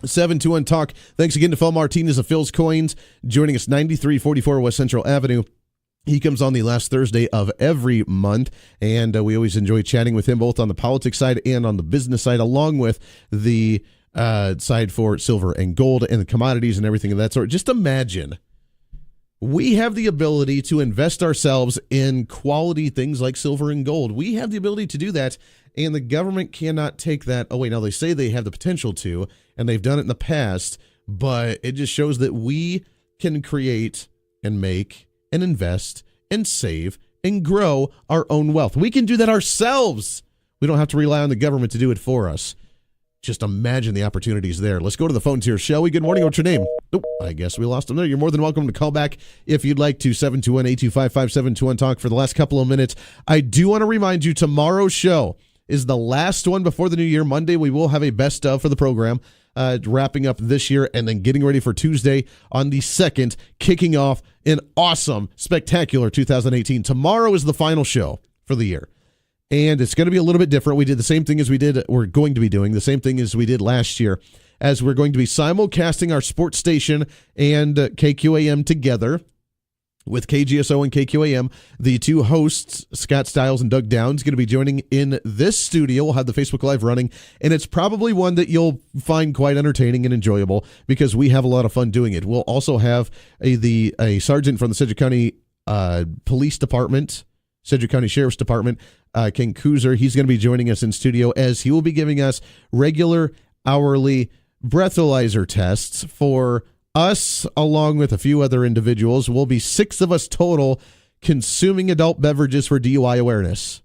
721 Talk. Thanks again to Phil Martinez of Phil's Coins, joining us 9344 West Central Avenue. He comes on the last Thursday of every month, and we always enjoy chatting with him both on the politics side and on the business side, along with the side for silver and gold and the commodities and everything of that sort. Just imagine we have the ability to invest ourselves in quality things like silver and gold. We have the ability to do that, and the government cannot take that away. Now, they say they have the potential to, and they've done it in the past, but it just shows that we can create and make and invest and save and grow our own wealth. We can do that ourselves. We don't have to rely on the government to do it for us. Just imagine the opportunities there. Let's go to the phones here. Shall we? Good morning. What's your name? Oh, I guess we lost him there. You're more than welcome to call back if you'd like to. 721-8255-721 Talk for the last couple of minutes. I do want to remind you, tomorrow's show is the last one before the new year. Monday, we will have a best of for the program, wrapping up this year and then getting ready for Tuesday on the 2nd, kicking off an awesome, spectacular 2018. Tomorrow is the final show for the year. And it's going to be a little bit different. We did the same thing as we're going to be doing the same thing as we did last year, as we're going to be simulcasting our sports station and KQAM together with KGSO and KQAM. The two hosts, Scott Stiles and Doug Downs, going to be joining in this studio. We'll have the Facebook Live running, and it's probably one that you'll find quite entertaining and enjoyable because we have a lot of fun doing it. We'll also have a sergeant from the Sedgwick County Police Department, Sedgwick County Sheriff's Department, Ken Kuzer. He's going to be joining us in studio, as he will be giving us regular hourly breathalyzer tests for us, along with a few other individuals. Will be 6 of us total consuming adult beverages for DUI awareness.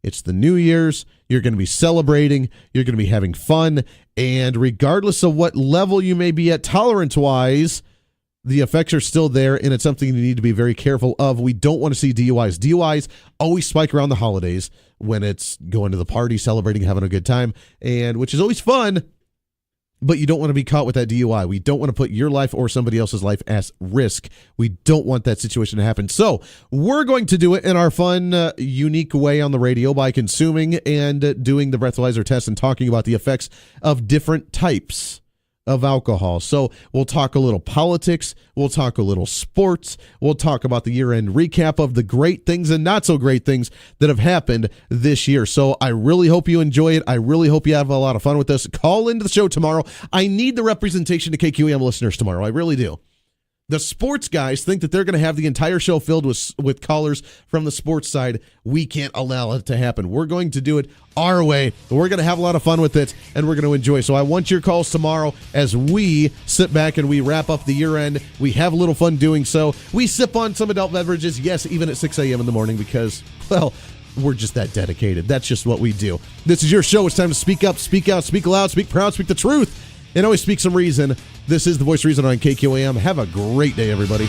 It's the New Year's. You're going to be celebrating. You're going to be having fun. And regardless of what level you may be at tolerance-wise, the effects are still there, and it's something you need to be very careful of. We don't want to see DUIs. DUIs always spike around the holidays when it's going to the party, celebrating, having a good time, and which is always fun, but you don't want to be caught with that DUI. We don't want to put your life or somebody else's life at risk. We don't want that situation to happen. So we're going to do it in our fun, unique way on the radio by consuming and doing the breathalyzer test and talking about the effects of different types of alcohol. So we'll talk a little politics, we'll talk a little sports, we'll talk about the year-end recap of the great things and not so great things that have happened this year. So I really hope you enjoy it. I really hope you have a lot of fun with us. Call into the show tomorrow. I need the representation to KQAM listeners tomorrow. I really do. The sports guys think that they're going to have the entire show filled with callers from the sports side. We can't allow it to happen. We're going to do it our way. We're going to have a lot of fun with it, and we're going to enjoy. So I want your calls tomorrow as we sit back and we wrap up the year end. We have a little fun doing so. We sip on some adult beverages, yes, even at 6 a.m. in the morning because, well, we're just that dedicated. That's just what we do. This is your show. It's time to speak up, speak out, speak loud, speak proud, speak the truth. and always speak some reason. This is the Voice of Reason on KQAM. Have a great day, everybody.